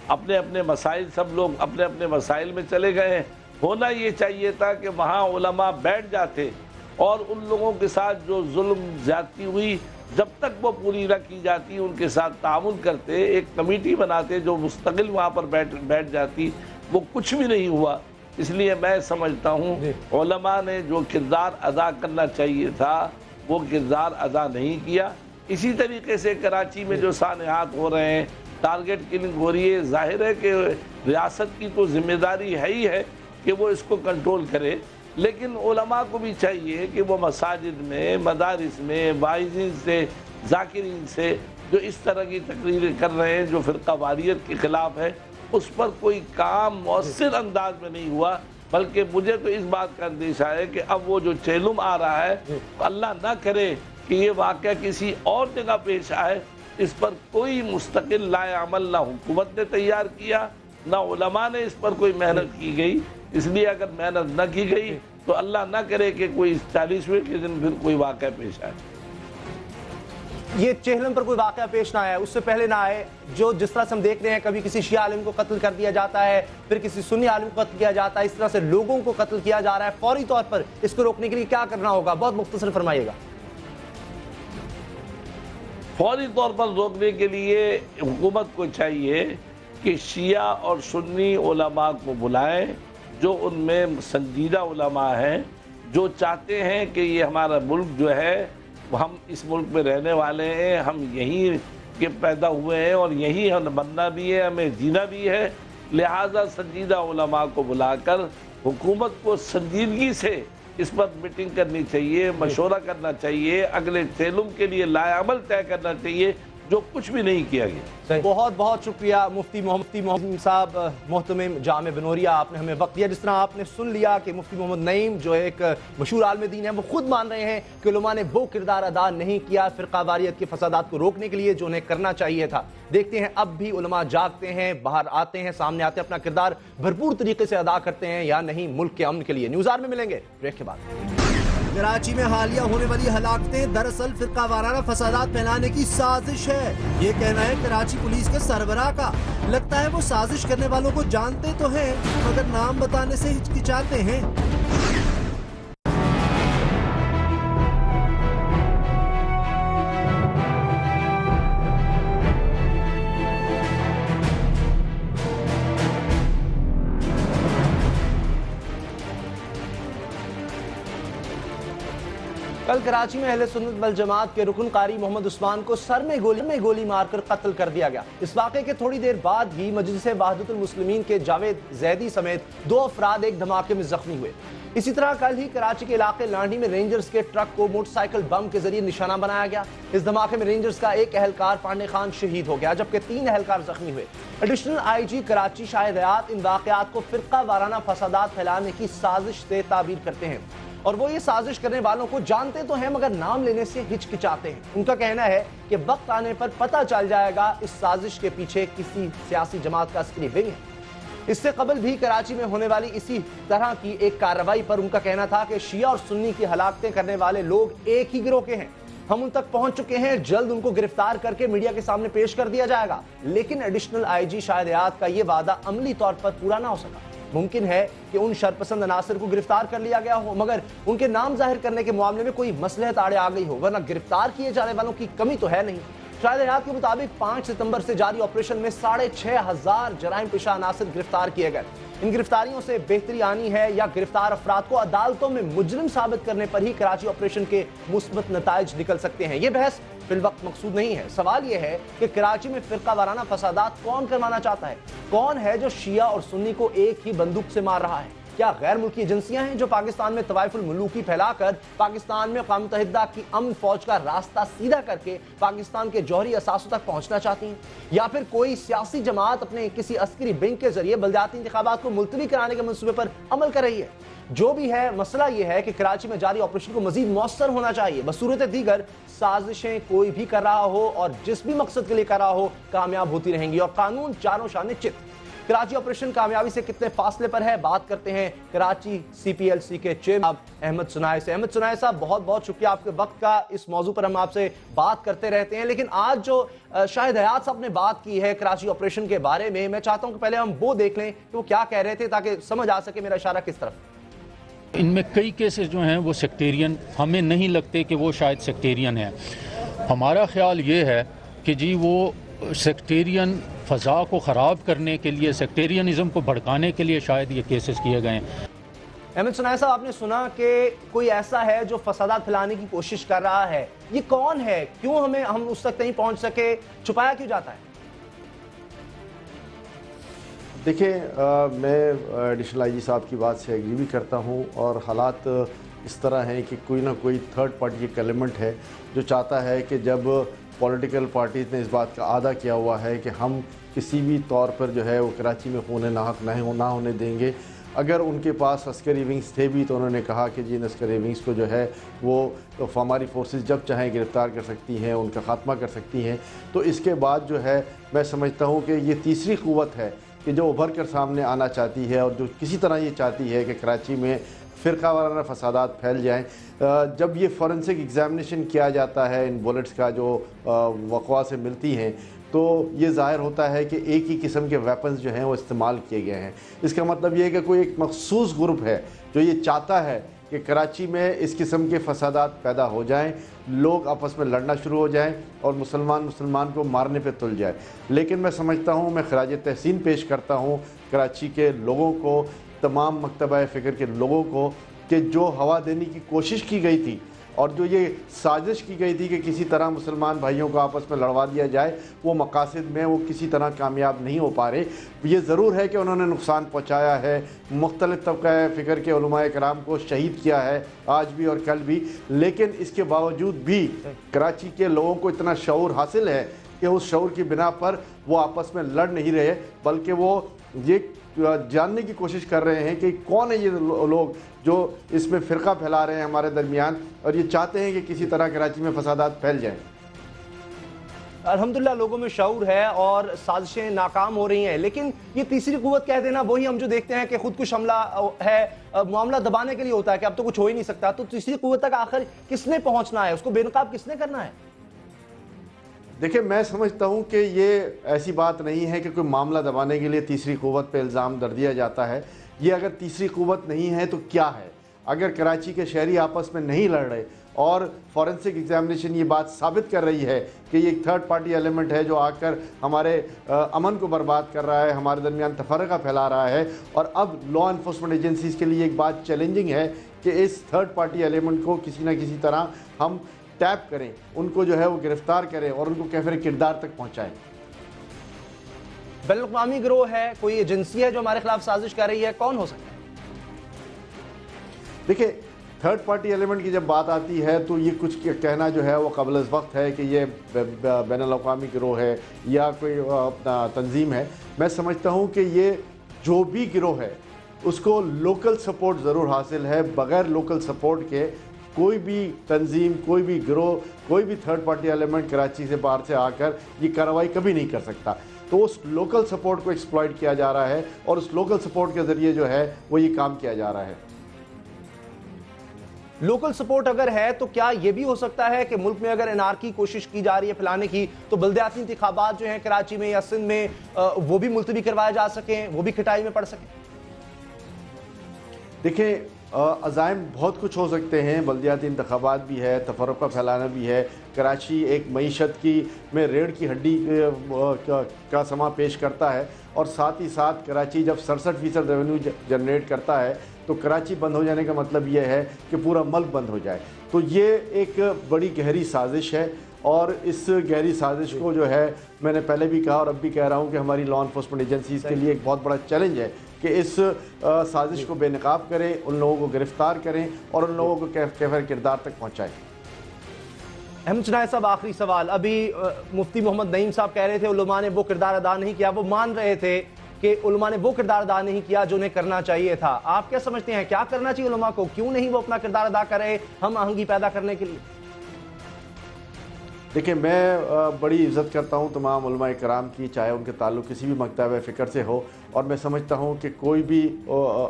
अपने अपने मसाइल, सब लोग अपने अपने मसाइल में चले गए हैं। होना ये चाहिए था कि वहाँ उलमा बैठ जाते और उन लोगों के साथ जो जुल्म ज्यादती हुई जब तक वो पूरी न की जाती उनके साथ ताउन करते, एक कमेटी बनाते जो मुस्तकिल वहाँ पर बैठ जाती। वो कुछ भी नहीं हुआ। इसलिए मैं समझता हूँ उलमा ने जो किरदार अदा करना चाहिए था वो किरदार अदा नहीं किया। इसी तरीके से कराची में जो सानहात हो रहे हैं, टारगेट किलिंग हो रही है, जाहिर है कि रियासत की तो जिम्मेदारी है ही है कि वो इसको कंट्रोल करे, लेकिन उलमा को भी चाहिए कि वो मसाजिद में, मदारिस में, वाइज़िन से, जाकिरीन से जो इस तरह की तकरीरें कर रहे हैं जो फ़िरक़ा वारियत के ख़िलाफ़ है, उस पर कोई काम मौसर अंदाज में नहीं हुआ। बल्कि मुझे तो इस बात का अंदेशा है कि अब वो जो चेलुम आ रहा है, अल्लाह ना करे कि ये वाक़या किसी और जगह पेश आए। इस पर कोई मुस्तकिल लाए अमल ना हुकूमत ने तैयार किया, ना उलमा ने इस पर कोई मेहनत की गई। इसलिए अगर मेहनत न की गई तो अल्लाह ना करे कि कोई 40वें के दिन फिर कोई वाक़या पेश आए। ये चेहलम पर कोई वाक़या पेश ना आया, उससे पहले ना आए, जो जिस तरह से हम देख रहे हैं, कभी किसी शिया आलिम को कत्ल कर दिया जाता है, फिर किसी सुन्नी आलिम को कत्ल किया जाता है, इस तरह से लोगों को कत्ल किया जा रहा है। फौरी तौर पर इसको रोकने के लिए क्या करना होगा, बहुत मुख्तसर फरमाइएगा। फौरी तौर पर रोकने के लिए हुकूमत को चाहिए कि शिया और सुन्नी उलमा को बुलाएं, जो उनमें संजीदा उलमा हैं, जो चाहते हैं कि ये हमारा मुल्क जो है, हम इस मुल्क में रहने वाले हैं, हम यहीं के पैदा हुए हैं और यहीं हम बनना भी है, हमें जीना भी है। लिहाजा संजीदा उलमा को बुलाकर हुकूमत को संजीदगी से इस पर मीटिंग करनी चाहिए, मशवरा करना चाहिए, अगले चेलुम के लिए लाएअमल तय करना चाहिए, जो कुछ भी नहीं किया गया। बहुत बहुत शुक्रिया मुफ्ती मोहम्मद साहब, मोहतमिम जामे बनोरिया, आपने हमें वक्त दिया। जिस तरह आपने सुन लिया कि मुफ्ती मोहम्मद नईम जो एक मशहूर आलिम दीन है, वो खुद मान रहे हैं कि उलमा ने वो किरदार अदा नहीं किया फ़िरक़ा वारियत के फसादात को रोकने के लिए जो उन्हें करना चाहिए था। देखते हैं अब भी उलमा जागते हैं, बाहर आते हैं, सामने आते हैं, अपना किरदार भरपूर तरीके से अदा करते हैं या नहीं मुल्क के अमन के लिए। न्यूज़ आवर में मिलेंगे ब्रेक के बाद। कराची में हालिया होने वाली हलाकतें दरअसल फिरका वाराना फसादात फैलाने की साजिश है, ये कहना है कराची पुलिस के सरबराह का। लगता है वो साजिश करने वालों को जानते तो हैं, मगर नाम बताने से हिचकिचाते हैं। कल कराची में अहले सुन्नत वल जमात के रुकन कारी मोहम्मद उस्मान को सर में गोली मारकर कत्ल कर दिया गया। इस वाक़े के थोड़ी देर बाद ही मजलिस वहदतुल मुस्लिमीन के जावेद जैदी समेत 2 अफराद एक धमाके में जख्मी हुए। इसी तरह कल ही कराची के इलाके लांडी में रेंजर्स के ट्रक को मोटरसाइकिल बम के जरिए निशाना बनाया गया। इस धमाके में रेंजर्स का एक एहलकार पांडे खान शहीद हो गया, जबकि 3 एहलकार जख्मी हुए। एडिशनल आईजी कराची शाहिद हयात इन वाकयात को फिरका वाराना फसादात फैलाने की साजिश से ताबीर करते हैं, और वो ये साजिश करने वालों को जानते तो हैं मगर नाम लेने से हिचकिचाते हैं। उनका कहना है कि वक्त आने पर पता चल जाएगा इस साजिश के पीछे किसी सियासी जमात का अस्करी विंग है। इससे कबल भी कराची में होने वाली इसी तरह की एक कार्रवाई पर उनका कहना था कि शिया और सुन्नी की हलाकतें करने वाले लोग एक ही गिरोह के हैं। हम उन तक पहुंच चुके हैं, जल्द उनको गिरफ्तार करके मीडिया के सामने पेश कर दिया जाएगा। लेकिन एडिशनल आईजी शाहिद हयात का ये वादा अमली तौर पर पूरा ना हो सका। मुमकिन है कि उन शरपसंद अनासर को गिरफ्तार कर लिया गया हो, मगर उनके नाम जाहिर करने के मामले में कोई मसलहत आड़े आ गई हो, वरना गिरफ्तार किए जाने वालों की कमी तो है नहीं। शाहिद हयात के मुताबिक 5 सितंबर से जारी ऑपरेशन में 6500 जराइम पेशा अनासर गिरफ्तार किए गए। इन गिरफ्तारियों से बेहतरी आनी है या गिरफ्तार अफराद को अदालतों में मुजरिम साबित करने पर ही कराची ऑपरेशन के मुस्बत नताइज निकल सकते हैं। ये बहस फिलवक्त मकसूद नहीं है। सवाल यह है कि कराची में फिरका वाराना फसादात कौन करवाना चाहता है? कौन है जो शिया और सुन्नी को एक ही बंदूक से मार रहा है? क्या गैर मुल्की एजेंसियां हैं जो पाकिस्तान में तवाइफुल मुलूकी फैलाकर पाकिस्तान में अक़वाम मुत्तहिदा की अमन फौज का रास्ता सीधा करके पाकिस्तान के जौहरी असासों तक पहुंचना चाहती हैं? या फिर कोई सियासी जमात अपने किसी अस्करी विंग के जरिए बलदियाती इंतखाबात को मुलतवी कराने के मंसूबे पर अमल कर रही है? जो भी है, मसला यह है कि कराची में जारी ऑपरेशन को मजीद मौसर होना चाहिए। बसूरत दीगर साजिशें कोई भी कर रहा हो और जिस भी मकसद के लिए कर रहा हो, कामयाब होती रहेंगी और कानून चारों शाने चित। कराची ऑपरेशन कामयाबी से कितने फासले पर है, बात करते हैं कराची CPLC के चेयरमैन अहमद सुनाए से। अहमद सुनाए साहब, बहुत बहुत शुक्रिया आपके वक्त का। इस मौजू पर हम आपसे बात करते रहते हैं, लेकिन आज जो शाहिद हयात साहब ने बात की है कराची ऑपरेशन के बारे में, मैं चाहता हूं कि पहले हम वो देख लें कि वो क्या कह रहे थे, ताकि समझ आ सके मेरा इशारा किस तरफ। इनमें कई केसेस जो हैं वो सेक्टेरियन, हमें नहीं लगते कि वो शायद सेक्टेरियन है। हमारा ख्याल ये है कि जी वो सेक्टेरियन फ़ज़ा को ख़राब करने के लिए, सेक्टेरियनिज़म को भड़काने के लिए शायद ये केसेस किए गए हैं। अहमद सुनाए साहब, आपने सुना कि कोई ऐसा है जो फसादात फैलाने की कोशिश कर रहा है, ये कौन है? क्यों हम उस तक नहीं पहुंच सके? छुपाया क्यों जाता है? देखिए, मैं एडिशनल आईजी साहब की बात से एग्री भी करता हूं, और हालात इस तरह हैं कि कोई ना कोई थर्ड पार्टी एक एलिमेंट है जो चाहता है कि जब पॉलिटिकल पार्टीज़ ने इस बात का आदा किया हुआ है कि हम किसी भी तौर पर जो है वो कराची में खून नाहक ना होने देंगे। अगर उनके पास अस्करी विंग्स थे भी तो उन्होंने कहा कि जी इन अस्करी विंग्स को जो है वो हमारी फोर्सेस जब चाहें गिरफ़्तार कर सकती हैं, उनका ख़ात्मा कर सकती हैं। तो इसके बाद जो है मैं समझता हूँ कि ये तीसरी क़ुव्वत है कि जो उभर कर सामने आना चाहती है और जो किसी तरह ये चाहती है कि कराची में फ़िरका वाराना फसादात फैल जाएं। जब ये फॉरेंसिक एग्ज़ामिनेशन किया जाता है इन बुलेट्स का जो वक़वा से मिलती हैं, तो ये ज़ाहिर होता है कि एक ही किस्म के वेपन्स जो हैं वो इस्तेमाल किए गए हैं। इसका मतलब ये है कि कोई एक मखसूस ग्रुप है जो ये चाहता है कि कराची में इस किस्म के फसादात पैदा हो जाएं, लोग आपस में लड़ना शुरू हो जाएं और मुसलमान को मारने पे तुल जाए। लेकिन मैं समझता हूँ, मैं खराज तहसीन पेश करता हूँ कराची के लोगों को, तमाम मकतबा फ़िक्र के लोगों को, कि जो हवा देने की कोशिश की गई थी और जो ये साजिश की गई थी कि किसी तरह मुसलमान भाइयों को आपस में लड़वा दिया जाए, वो मकासद में वो किसी तरह कामयाब नहीं हो पा रहे। ये ज़रूर है कि उन्होंने नुकसान पहुँचाया है, मुख्तलिफ़ तबक़ा फ़िक्र के उलमाए कराम को शहीद किया है आज भी और कल भी, लेकिन इसके बावजूद भी कराची के लोगों को इतना शऊर हासिल है कि उस शऊर की बिना पर वो आपस में लड़ नहीं रहे, बल्कि वो ये जानने की कोशिश कर रहे हैं कि कौन है ये लोग जो इसमें फ़िरका फैला रहे हैं हमारे दरमियान, और ये चाहते हैं कि किसी तरह कराची में फसादात फैल जाएं। अल्हम्दुलिल्लाह लोगों में शऊर है और साजिशें नाकाम हो रही हैं, लेकिन ये तीसरी कुव्वत कह देना वही हम जो देखते हैं कि खुदकुश हमला है, मामला दबाने के लिए होता है कि अब तो कुछ हो ही नहीं सकता। तो तीसरी कुव्वत तक आखिर किसने पहुंचना है, उसको बेनकाब किसने करना है? देखिए, मैं समझता हूं कि ये ऐसी बात नहीं है कि कोई मामला दबाने के लिए तीसरी क़ुव्वत पे इल्ज़ाम दर दिया जाता है। ये अगर तीसरी क़ुव्वत नहीं है तो क्या है? अगर कराची के शहरी आपस में नहीं लड़ रहे और फॉरेंसिक एग्जामिनेशन ये बात साबित कर रही है कि ये एक थर्ड पार्टी एलिमेंट है जो आकर हमारे अमन को बर्बाद कर रहा है, हमारे दरमियान तफरका फैला रहा है, और अब लॉ इन्फोर्समेंट एजेंसीज़ के लिए एक बात चैलेंजिंग है कि इस थर्ड पार्टी एलिमेंट को किसी न किसी तरह हम टैप करें, उनको जो है वो गिरफ्तार करें और उनको कैफिर किरदार तक पहुँचाएँ। बैनुल-अक़वामी गिरोह है, कोई एजेंसी है जो हमारे खिलाफ साजिश कर रही है, कौन हो सकता है? देखिए, थर्ड पार्टी एलिमेंट की जब बात आती है तो ये कुछ कहना जो है वो क़ब्ल वक्त है कि ये बैनुल-अक़वामी गिरोह है या कोई तंजीम है। मैं समझता हूँ कि ये जो भी गिरोह है उसको लोकल सपोर्ट ज़रूर हासिल है। बग़ैर लोकल सपोर्ट के कोई भी तंजीम, कोई भी गिरोह, कोई भी थर्ड पार्टी एलिमेंट कराची से बाहर से आकर ये कार्रवाई कभी नहीं कर सकता। तो उस लोकल सपोर्ट को एक्सप्लॉइट किया जा रहा है और उस लोकल सपोर्ट के ज़रिए जो है वो ये काम किया जा रहा है। लोकल सपोर्ट अगर है तो क्या यह भी हो सकता है कि मुल्क में अगर एनआरकी कोशिश की जा रही है फैलाने की तो बल्दियाती इंतखाबात जो हैं कराची में या सिंध में वो भी मुलतवी करवाए जा सकें, वो भी खटाई में पड़ सकें? देखिए, अज़ाइम बहुत कुछ हो सकते हैं। बल्दियाती इंतखाबात भी है, तफर्रुक़ फैलाना भी है। कराची एक मईशत की में रीढ़ की हड्डी का समा पेश करता है और साथ ही साथ कराची जब 67% रेवेन्यू जनरेट करता है तो कराची बंद हो जाने का मतलब ये है कि पूरा मुल्क बंद हो जाए। तो ये एक बड़ी गहरी साजिश है और इस गहरी साजिश को जो है मैंने पहले भी कहा और अब भी कह रहा हूँ कि हमारी लॉ एनफोर्समेंट एजेंसीज़ के लिए एक बहुत बड़ा चैलेंज है कि इस साजिश को बेनकाब करें, उन लोगों को गिरफ्तार करें और उन लोगों को कैफर किरदार तक पहुँचाएँ। अहमद चनाय साहब, आखिरी सवाल। अभी मुफ्ती मोहम्मद नईम साहब कह रहे थे उलमा ने वो किरदार अदा नहीं किया, वो मान रहे थे कि उलमा ने वो किरदार अदा नहीं किया जो उन्हें करना चाहिए था। आप क्या समझते हैं, क्या करना चाहिए उलमा को? क्यों नहीं वो अपना किरदार अदा करे हम आहंगी पैदा करने के लिए? देखिए, मैं बड़ी इज़्ज़त करता हूँ तमाम उलमा इकराम की, चाहे उनके ताल्लुक़ किसी भी मकतब फ़िक्र से हो, और मैं समझता हूँ कि कोई भी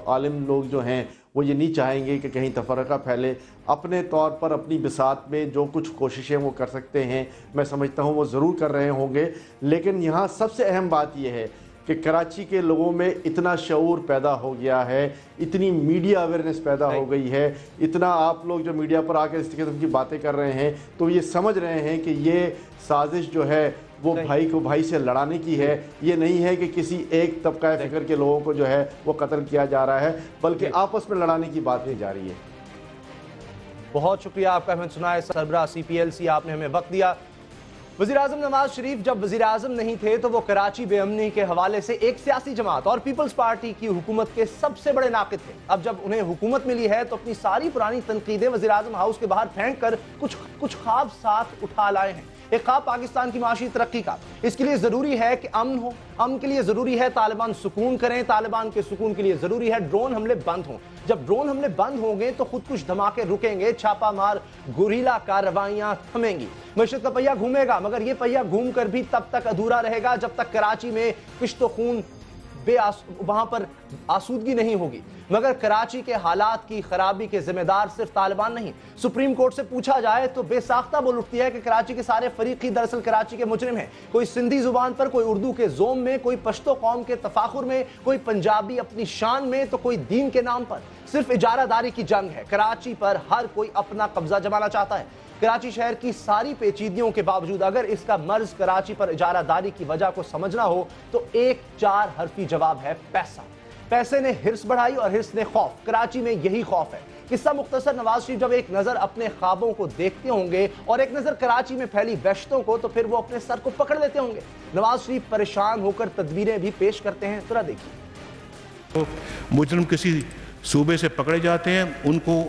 आलिम लोग जो हैं वो ये नहीं चाहेंगे कि कहीं तफर्रक़ा फैले। अपने तौर पर अपनी बिसात में जो कुछ कोशिशें वो कर सकते हैं मैं समझता हूँ वो ज़रूर कर रहे होंगे। लेकिन यहाँ सबसे अहम बात यह है कि कराची के लोगों में इतना शऊर पैदा हो गया है, इतनी मीडिया अवेयरनेस पैदा हो गई है, इतना आप लोग जो मीडिया पर आकर इस किस्म की बातें कर रहे हैं तो ये समझ रहे हैं कि ये साजिश जो है वो भाई को भाई से लड़ाने की है। ये नहीं है कि किसी एक तबका फ़िक्र के लोगों को जो है वो कत्ल किया जा रहा है, बल्कि आपस में लड़ाने की बात की जा रही है। बहुत शुक्रिया आपका अहमद चनाय, सरबराह CPLC, आपने हमें वक्त दिया। वज़ीर-ए-आज़म नवाज शरीफ जब वज़ीर-ए-आज़म नहीं थे तो वो कराची बेअमनी के हवाले से एक सियासी जमात और पीपल्स पार्टी की हुकूमत के सबसे बड़े नाक़िद थे। अब जब उन्हें हुकूमत मिली है तो अपनी सारी पुरानी तनकीदें वज़ीर-ए-आज़म हाउस के बाहर फेंक कर कुछ ख्वाब साथ उठा लाए हैं। एक ख्वाब पाकिस्तान की माशी तरक्की का। इसके लिए ज़रूरी है कि अमन हो, अमन के लिए ज़रूरी है तालिबान सुकून करें, तालिबान के सुकून के लिए ज़रूरी है ड्रोन हमले बंद हों। जब ड्रोन हमले बंद होंगे तो खुद कुछ धमाके रुकेंगे, छापा मार गुरीला कार्रवाइयां थमेंगी, मशरक़ का पहिया घूमेगा, मगर ये पहिया घूम कर भी तब तक अधूरा रहेगा जब तक कराची में किश्तो खून वहां पर आसूदगी नहीं होगी। मगर कराची के हालात की खराबी के जिम्मेदार सिर्फ तालिबान नहीं। सुप्रीम कोर्ट से पूछा जाए तो बेसाख्ता बोल उठती है कि कराची के सारे फरीकी दरअसल कराची के मुजरिम हैं। कोई सिंधी जुबान पर, कोई उर्दू के जोम में, कोई पश्तो कौम के तफाखुर में, कोई पंजाबी अपनी शान में, तो कोई दीन के नाम पर। सिर्फ इजारादारी की जंग है। कराची पर हर कोई अपना कब्जा जमाना चाहता है। कराची शहर की सारी पेचीदगियों के बावजूद अगर इसका मर्ज कराची पर इजारादारी की वजह को समझना हो तो एक 4 हरफी जवाब है पैसा। पैसे ने हिर्स बढ़ाई और हिर्स ने खौफ। कराची में यही खौफ है। किस्सा मुख्तसर, नवाज शरीफ जब एक नजर अपने ख्वाबों को देखते होंगे और एक नजर कराची में फैली वहशतों को तो फिर वो अपने सर को पकड़ लेते होंगे। नवाज शरीफ परेशान होकर तदबीरें भी पेश करते हैं। जरा देखिए। तो मुजरिम किसी सूबे से पकड़े जाते हैं, उनको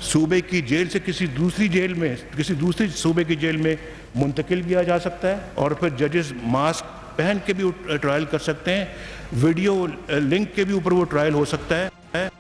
सूबे की जेल से किसी दूसरी जेल में, किसी दूसरी सूबे की जेल में मुंतकिल किया जा सकता है और फिर जजेस मास्क पहन के भी ट्रायल कर सकते हैं, वीडियो लिंक के भी ऊपर वो ट्रायल हो सकता है।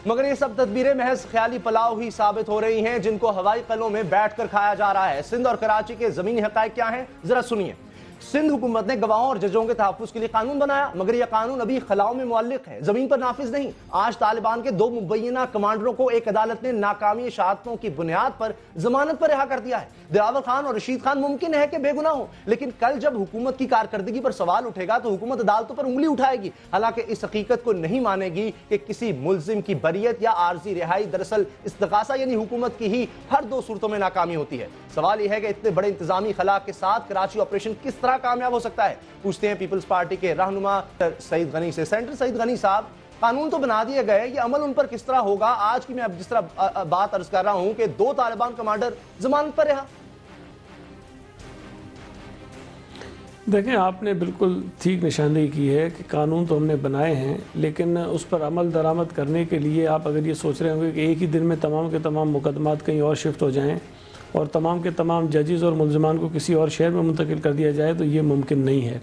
मगर ये सब तदबीरें महज ख्याली पलाव ही साबित हो रही हैं जिनको हवाई कलों में बैठकर खाया जा रहा है। सिंध और कराची के जमीनी हक़ाइक़ क्या हैं, जरा सुनिए। सिंध हुकूमत ने गवाहों और जजों के तहफ़्फ़ुज़ के लिए कानून बनाया, मगर यह कानून अभी खलाओं में मुअल्लिक़ है, ज़मीन पर नाफिज नहीं। आज तालिबान के 2 मुबैना कमांडरों को एक अदालत ने नाकामी शहादतों की बुनियाद पर जमानत पर रिहा कर दिया है। दिलावर खान और रशीद खान मुमकिन है कि बेगुनाह हो, लेकिन कल जब हुकूमत की कारकर्दगी पर सवाल उठेगा तो हुकूमत अदालतों पर उंगली उठाएगी। हालांकि इस हकीकत को नहीं मानेगी कि किसी मुल्जिम की बरियत या आर्जी रिहाई दरअसल इस्तग़ासा यानी हुकूमत की ही हर 2 सूरतों में नाकामी होती है। सवाल यह है कि इतने बड़े इंतजामी खला के साथ कराची ऑपरेशन किस तरह कामयाब हो सकता है। पूछते हैं पीपल्स पार्टी के रहनुमा सईद गनी से। सेंटर सईद गनी साहब, कानून तो बना दिए गए, ये अमल उन पर किस तरह होगा? आज की मैं अब जिस तरह बात अर्ज कर रहा हूं कि 2 तालिबान कमांडर जमानत पर रहा। دیکھیں آپ نے بالکل ٹھیک نشاندہی کی ہے کہ قانون تو ہم نے بنائے ہیں، لیکن اس پر عمل درآمد کرنے کے لیے آپ اگر یہ سوچ رہے ہوں گے کہ ایک ہی دن میں تمام کے تمام مقدمات کہیں اور شفٹ ہو جائیں اور تمام کے تمام ججز اور ملزمان کو کسی اور شہر میں منتقل کر دیا جائے تو یہ ممکن نہیں ہے۔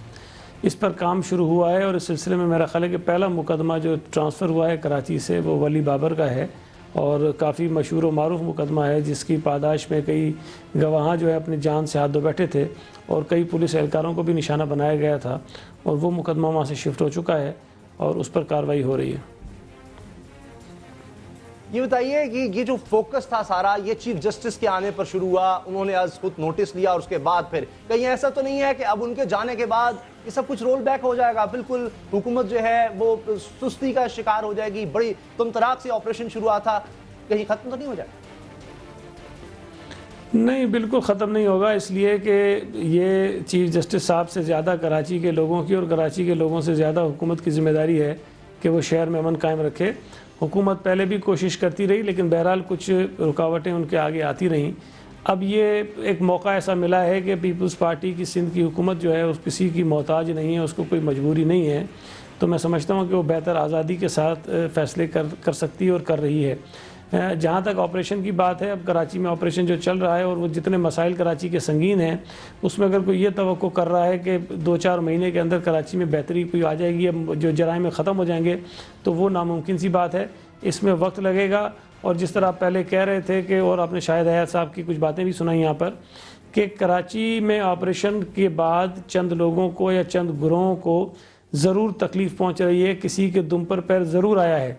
اس پر کام شروع ہوا ہے اور اس سلسلے میں میرا خیال ہے کہ پہلا مقدمہ جو ٹرانسفر ہوا ہے کراچی سے وہ ولی بابر کا ہے، اور کافی مشہور و معروف مقدمہ ہے جس کی پاداش میں کئی گواہاں جو ہے اپنی جان سے ہاتھ دھو بیٹھے تھے اور کئی پولیس اہلکاروں کو بھی نشانہ بنایا گیا تھا، اور وہ مقدمہ وہاں سے شفٹ ہو چکا ہے اور اس پر کارروائی ہو رہی ہے۔ یہ بتائیے کہ یہ جو فوکس تھا سارا یہ چیف جسٹس کے آنے پر شروع ہوا، انہوں نے از خود نوٹس لیا اور اس کے بعد پھر کہیں ایسا تو نہیں ہے کہ اب ان کے جانے کے بعد یہ سب کچھ رول بیک ہو جائے گا، بالکل حکومت جو ہے وہ سستی کا شکار ہو جائے گی، بڑی تم تراک سے آپریشن شروع ہوا تھا، کہیں ختم تو نہیں ہو جائے گا؟ نہیں، بالکل ختم نہیں ہوگا، اس لیے کہ یہ چیف جسٹس صاحب سے زیادہ کراچی کے لوگوں کی اور کراچی کے لوگوں سے زیادہ حکومت کی ذمہ داری ہے کہ وہ شہر میں امن قائم رکھے۔ حکومت پہلے بھی کوشش کرتی رہی لیکن بہرحال کچھ رکاوٹیں ان کے آگے آتی رہیں۔ اب یہ ایک موقع ایسا ملا ہے کہ پیپلز پارٹی کی سندھ کی حکومت جو ہے اس کسی کی محتاج نہیں ہے، اس کو کوئی مجبوری نہیں ہے، تو میں سمجھتا ہوں کہ وہ بہتر آزادی کے ساتھ فیصلے کر سکتی ہے اور کر رہی ہے۔ جہاں تک آپریشن کی بات ہے، اب کراچی میں آپریشن جو چل رہا ہے اور وہ جتنے مسائل کراچی کے سنگین ہیں اس میں اگر کوئی یہ توقع کر رہا ہے کہ 2-4 مہینے کے اندر کراچی میں بہتری کوئی آ جائے گی یا جو جرائم ختم ہو جائیں گے تو وہ ناممکن سی بات ہے، اس میں وقت لگے گا۔ اور جس طرح آپ پہلے کہہ رہے تھے کہ، اور آپ نے شاہد حیات صاحب کی کچھ باتیں بھی سنائی یہاں پر، کہ کراچی میں آپریشن کے بعد چند لوگوں کو یا چند گروہوں کو ضرور تکلیف پہنچ رہی ہے، کسی کے دم پر پیر ضرور آیا ہے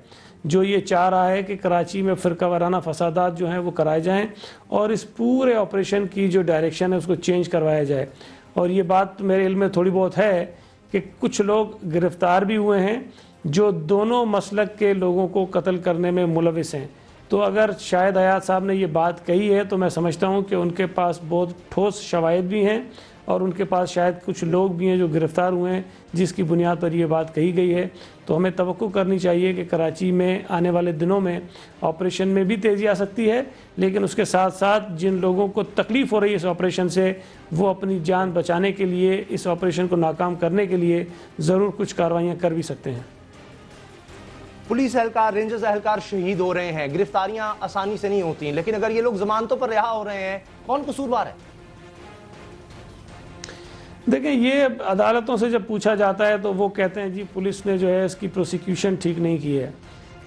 جو یہ چاہ رہا ہے کہ کراچی میں فرقہ وارانہ فسادات جو ہیں وہ کرائے جائیں اور اس پورے آپریشن کی جو ڈائریکشن ہے اس کو چینج کروایا جائے۔ اور یہ بات میرے علم میں تھوڑی بہت ہے کہ کچھ لوگ گرفتار بھی ہوئے ہیں جو دونوں مسلک کے لوگوں کو قتل کرنے میں ملوث ہیں۔ تو اگر شاہد حیات صاحب نے یہ بات کہی ہے تو میں سمجھتا ہوں کہ ان کے پاس بہت ٹھوس شواہد بھی ہیں اور ان کے پاس شاید کچھ لوگ بھی ہیں جو گرفتار ہوئے ہیں جس کی بنیاد پر یہ بات کہی گئی ہے۔ تو ہمیں توقع کرنی چاہیے کہ کراچی میں آنے والے دنوں میں آپریشن میں بھی تیزی آ سکتی ہے، لیکن اس کے ساتھ ساتھ جن لوگوں کو تکلیف ہو رہی ہے اس آپریشن سے وہ اپنی جان بچانے کے لیے، اس آپریشن کو ناکام کرنے کے لیے ضرور کچھ کارروائیاں کر بھی سکتے ہیں۔ پولیس اہلکار، رینجرز اہلکار شہید ہو رہے ہیں، گرفتاریاں آسانی سے نہیں ہوتی ہیں، لیکن اگر یہ لوگ ضمانتوں پر رہا ہو رہے ہیں، کون قصوروار ہے؟ دیکھیں، یہ عدالتوں سے جب پوچھا جاتا ہے تو وہ کہتے ہیں جی پولیس نے جو ہے اس کی پروسیکیوشن ٹھیک نہیں کی ہے،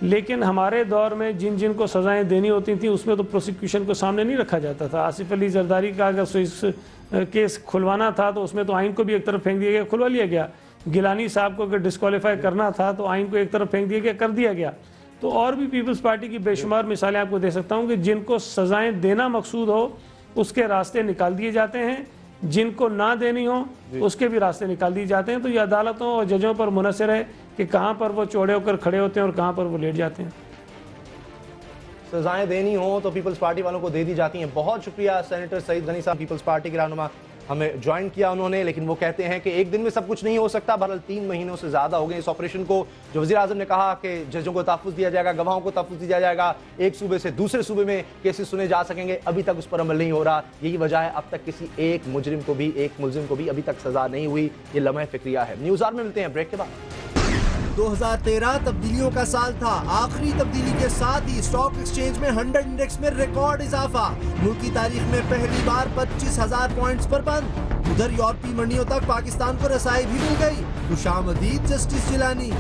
لیکن ہمارے دور میں جن کو سزائیں دینی ہوتی تھیں اس میں تو پروسیکیوشن کو سامنے نہیں رکھا جاتا تھا۔ آصف علی زرداری کا اگر کیس کھلوانا تھا تو اس میں تو آئین کو بھی ایک طرف پھینک دیا گیا، کھلوا لیا گیا۔ گیلانی صاحب کو اگر ڈسکوالیفائی کرنا تھا تو آئین کو ایک طرف پھینک دیا گیا، کر دیا گیا۔ تو اور بھی پیپلز پارٹی کی بے شمار مثالیں آپ کو دے سکتا ہوں کہ جن کو سزائیں دینا مقصود ہو اس کے راستے نکال دیے جاتے ہیں، جن کو نہ دینی ہو اس کے بھی راستے نکال دیے جاتے ہیں۔ تو یہ عدالتوں اور ججوں پر منحصر ہے کہ کہاں پر وہ چوڑے ہو کر کھڑے ہوتے ہیں اور کہاں پر وہ لیٹ جاتے ہیں۔ سزائیں دینی ہوں تو پیپلز پارٹی والوں کو دے دی جاتی ہیں۔ بہت شکریہ سینیٹر سعید غنی صاحب، پیپلز پارٹی کے رہنما، ہمیں جوائن کیا انہوں نے، لیکن وہ کہتے ہیں کہ ایک دن میں سب کچھ نہیں ہو سکتا، بہرحال 3 مہینوں سے زیادہ ہو گئے اس آپریشن کو۔ جو وزیر اعظم نے کہا کہ ججوں کو تحفظ دیا جائے گا، گواہوں کو تحفظ دیا جائے گا، ایک صوبے سے دوسرے صوبے میں کیسز سنے جا سکیں گے، ابھی تک اس پر عمل نہیں ہو رہا۔ یہی وجہ ہے اب تک کسی ایک مجرم کو بھی، ایک ملزم کو بھی ابھی تک سزا نہیں ہوئی۔ یہ لمحہ فکریہ ہے۔ نیوز آر میں ملتے ہیں بریک کے بعد۔ 2013 تبدیلیوں کا سال تھا۔ آخری تبدیلی کے ساتھ ہی اسٹاک ایکسچینج میں 100 انڈیکس میں ریکارڈ اضافہ، ملکی تاریخ میں پہلی بار 25,000 پوائنٹس پر بند۔ ادھر یورپی منڈیوں تک پاکستان کو رسائی بھی مل گئی۔ خوش آمدید جسٹس جیلانی۔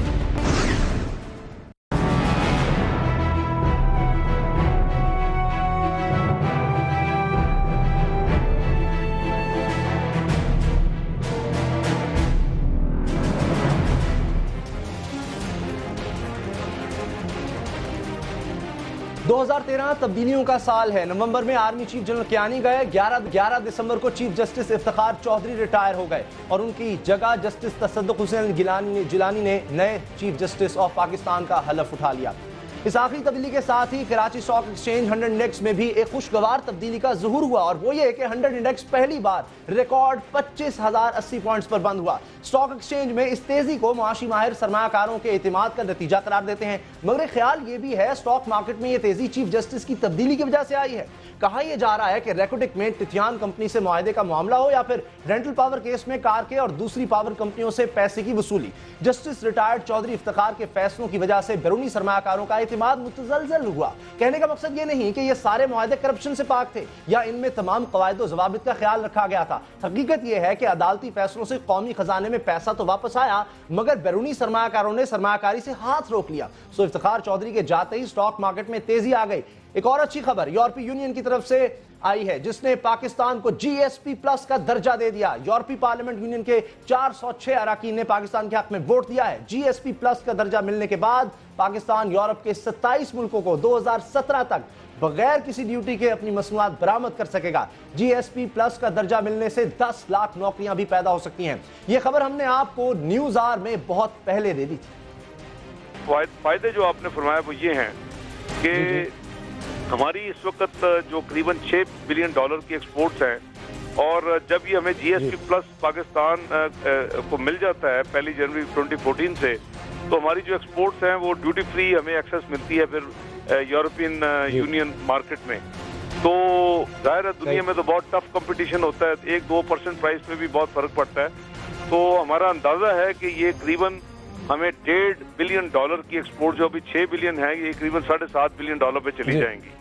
2013 تبدیلیوں کا سال ہے۔ نومبر میں آرمی چیف جنرل کیانی گئے، 11 دسمبر کو chief justice Iftikhar Chaudhry retire ہو گئے اور ان کی جگہ جسٹس تصدق حسین جیلانی نے نئے چیف جسٹس آف پاکستان کا حلف اٹھا لیا۔ इस आखिरी तब्दीली के साथ ही कराची स्टॉक एक्सचेंज 100 इंडेक्स में भी एक खुशगवार तब्दीली का ज़ुहूर हुआ, और वो ये कि 100 इंडेक्स पहली बार रिकॉर्ड 25,080 पॉइंट्स पर बंद हुआ। स्टॉक एक्सचेंज में इस तेजी को मुआशी माहिर सरमायाकारों के एतमाद का नतीजा करार देते हैं, मगर ख्याल ये भी है स्टॉक मार्केट में ये तेजी चीफ जस्टिस की तब्दीली की वजह से आई है। कहा यह जा रहा है कि रेकोटिक में तिथियान कंपनी से मुआहदे का मामला हो या फिर रेंटल पावर केस में कार के और दूसरी पावर कंपनियों से पैसे की वसूली, जस्टिस रिटायर्ड चौधरी इफ्तिखार के फैसलों की वजह से बैरूनी सरमायाकारों का एतमाद मुतज़लज़ल हुआ। कहने का मकसद ये नहीं कि ये सारे मुआहदे करप्शन से पाक थे या इनमें तमाम कवायद व ज़वाबित का ख्याल रखा गया था। हकीकत यह है कि अदालती फैसलों से कौमी खजाने में पैसा तो वापस आया, मगर बैरूनी सरमायाकारों ने सरमायाकारी से हाथ रोक लिया। सो इफ्तिखार चौधरी के जाते ही स्टॉक मार्केट में तेजी आ गई। एक और अच्छी खबर यूरोपीय यूनियन की तरफ से आई है, जिसने पाकिस्तान को GSP प्लस का दर्जा दे दिया। यूरोपीय पार्लियामेंट यूनियन के 406 अरकान ने पाकिस्तान के हक में वोट दिया है। GSP प्लस का दर्जा मिलने के बाद पाकिस्तान यूरोप के 27 मुल्कों को 2017 तक बगैर किसी ड्यूटी के अपनी मसनूआत बरामद कर सकेगा। GSP प्लस का दर्जा मिलने से 10 लाख नौकरियां भी पैदा हो सकती हैं। यह खबर हमने आपको न्यूज़ आवर में बहुत पहले दे दी थी। फायदे जो आपने फरमाया वो ये हैं कि हमारी इस वक्त जो करीबन $6 बिलियन की एक्सपोर्ट्स हैं, और जब ये हमें GSP प्लस पाकिस्तान को मिल जाता है 1 जनवरी 2014 से, तो हमारी जो एक्सपोर्ट्स हैं वो ड्यूटी फ्री हमें एक्सेस मिलती है फिर यूरोपियन यूनियन मार्केट में। तो जाहिर है दुनिया में तो बहुत टफ कंपटीशन होता है, 1-2% प्राइस में भी बहुत फर्क पड़ता है। तो हमारा अंदाज़ा है कि ये करीबन हमें $1.5 बिलियन की एक्सपोर्ट जो अभी 6 बिलियन है, ये करीबन $7.5 बिलियन पे चली जाएंगी।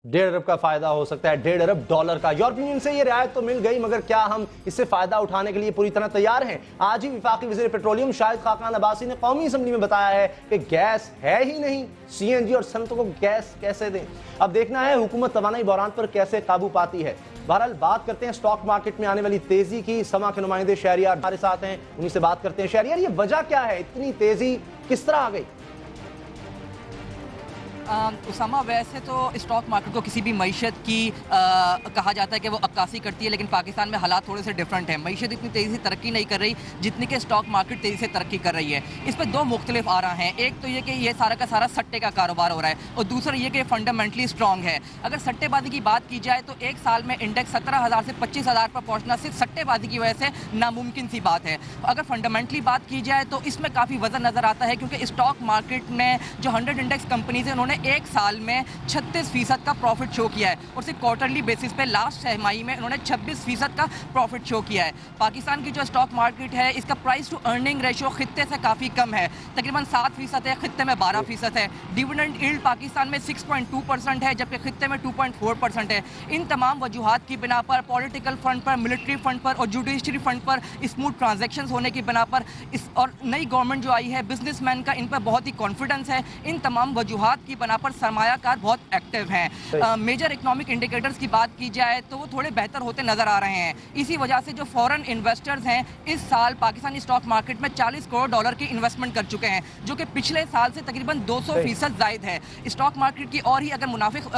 $1.5 अरब का फायदा हो सकता है, $1.5 अरब का। यूरोपीय यूनियन से ये रियायत तो मिल गई, मगर क्या हम इससे फायदा उठाने के लिए पूरी तरह तैयार हैं? आज ही वफाकी वज़ीर पेट्रोलियम शाहिद खाकान अब्बासी ने कौमी असम्बली में बताया है कि गैस है ही नहीं, CNG और सनतों को गैस कैसे दें। अब देखना है हुकूमत तवानाई बहरान पर कैसे काबू पाती है। बहरहाल बात करते हैं स्टॉक मार्केट में आने वाली तेजी की। समा के नुमाइंदे शहरियार हमारे साथ हैं, उन्हीं से बात करते हैं। शहरियार, ये वजह क्या है, इतनी तेजी किस तरह आ गई? उसामा, वैसे तो स्टॉक मार्केट को किसी भी मईशत की कहा जाता है कि वो अक्कासी करती है, लेकिन पाकिस्तान में हालात थोड़े से डिफरेंट हैं। मईशत इतनी तेज़ी से तरक्की नहीं कर रही जितनी कि स्टॉक मार्केट तेज़ी से तरक्की कर रही है। इस पर दो मुख्तलिफ आ रहे हैं। एक तो ये कि ये सारा का सारा सट्टे का कारोबार हो रहा है, और दूसरा ये कि फंडामेंटली स्ट्रॉन्ग है। अगर सट्टेबाजी की बात की जाए तो एक साल में इंडेक्स 17,000 से 25,000 पर पहुँचना सिर्फ सट्टेबाजी की वजह से नामुमकिन सी बात है। अगर फंडामेंटली बात की जाए तो इसमें काफ़ी वजन नज़र आता है, क्योंकि स्टॉक मार्केट में जो 100 इंडेक्स कंपनीज हैं उन्होंने एक साल में 36% का प्रॉफिट शो किया है, और सिर्फ क्वार्टरली बेसिस पे लास्ट छमाही में उन्होंने 26% का प्रॉफिट शो किया है। पाकिस्तान की जो स्टॉक मार्केट है इसका प्राइस टू अर्निंग रेशियो खित्ते से काफ़ी कम है, तकरीबन 7% है, खित्ते में 12% है। डिविडेंड यील्ड पाकिस्तान में 6.2% है, जबकि खित्ते में 2.4% है। इन तमाम वजूहात की बिना पर, पॉलिटिकल फंड पर, मिलिट्री फंड पर और जुडिशरी फंड पर स्मूथ ट्रांजेक्शंस होने की बिना पर और नई गवर्नमेंट जो आई है, बिजनेसमैन का इन पर बहुत ही कॉन्फिडेंस है। इन तमाम वजूहात की बिना पर सरमायाकार बहुत एक्टिव हैं। मेजर इकोनॉमिक इंडिकेटर्स की बात की जाए तो वो थोड़े बेहतर होते नजर आ रहे हैं। इसी वजह से जो फॉरेन इन्वेस्टर्स हैं इस साल पाकिस्तानी स्टॉक मार्केट में $40 करोड़ की इन्वेस्टमेंट कर चुके हैं, जो कि पिछले साल से तकरीबन 200% जायद है। स्टॉक मार्केट की और ही अगर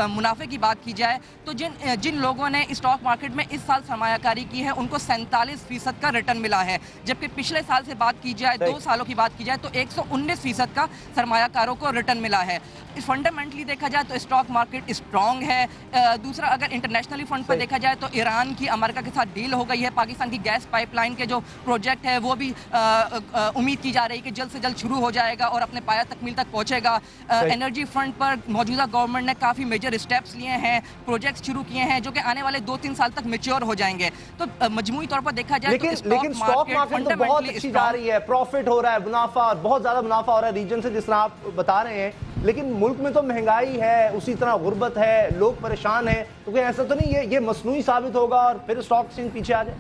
मुनाफे की बात की जाए तो जिन लोगों ने स्टॉक मार्केट में इस साल सरमायाकारी की है उनको 47% का रिटर्न मिला है, जबकि पिछले साल से बात की जाए, 2 सालों की बात की जाए तो 119% का सरमायाकारों को रिटर्न मिला है। फंडामेंटली देखा जाए तो स्टॉक मार्केट स्ट्रॉन्ग है। दूसरा, अगर इंटरनेशनली फंड पर देखा जाए तो ईरान की अमेरिका के साथ डील हो गई है। पाकिस्तान की गैस पाइपलाइन के जो प्रोजेक्ट है वो भी उम्मीद की जा रही है कि जल्द से जल्द शुरू हो जाएगा और अपने पाया तकमील तक पहुंचेगा। एनर्जी फ्रंट पर मौजूदा गवर्नमेंट ने काफ़ी मेजर स्टेप्स लिए हैं, प्रोजेक्ट्स शुरू किए हैं जो कि आने वाले 2-3 साल तक मैच्योर हो जाएंगे। तो मजमूई तौर पर देखा जाए लेकिन स्टॉक मार्केट तो बहुत अच्छी जा रही है, प्रॉफिट हो रहा है, मुनाफा, बहुत ज़्यादा मुनाफा हो रहा है रीजन से, जिस तरह आप बता रहे हैं। लेकिन मुल्क में तो महंगाई है, उसी तरह गुर्बत है, लोग परेशान हैं, तो क्या ऐसा तो नहीं ये मसनूई साबित होगा और फिर स्टॉक एक्सचेंज पीछे आ जाए?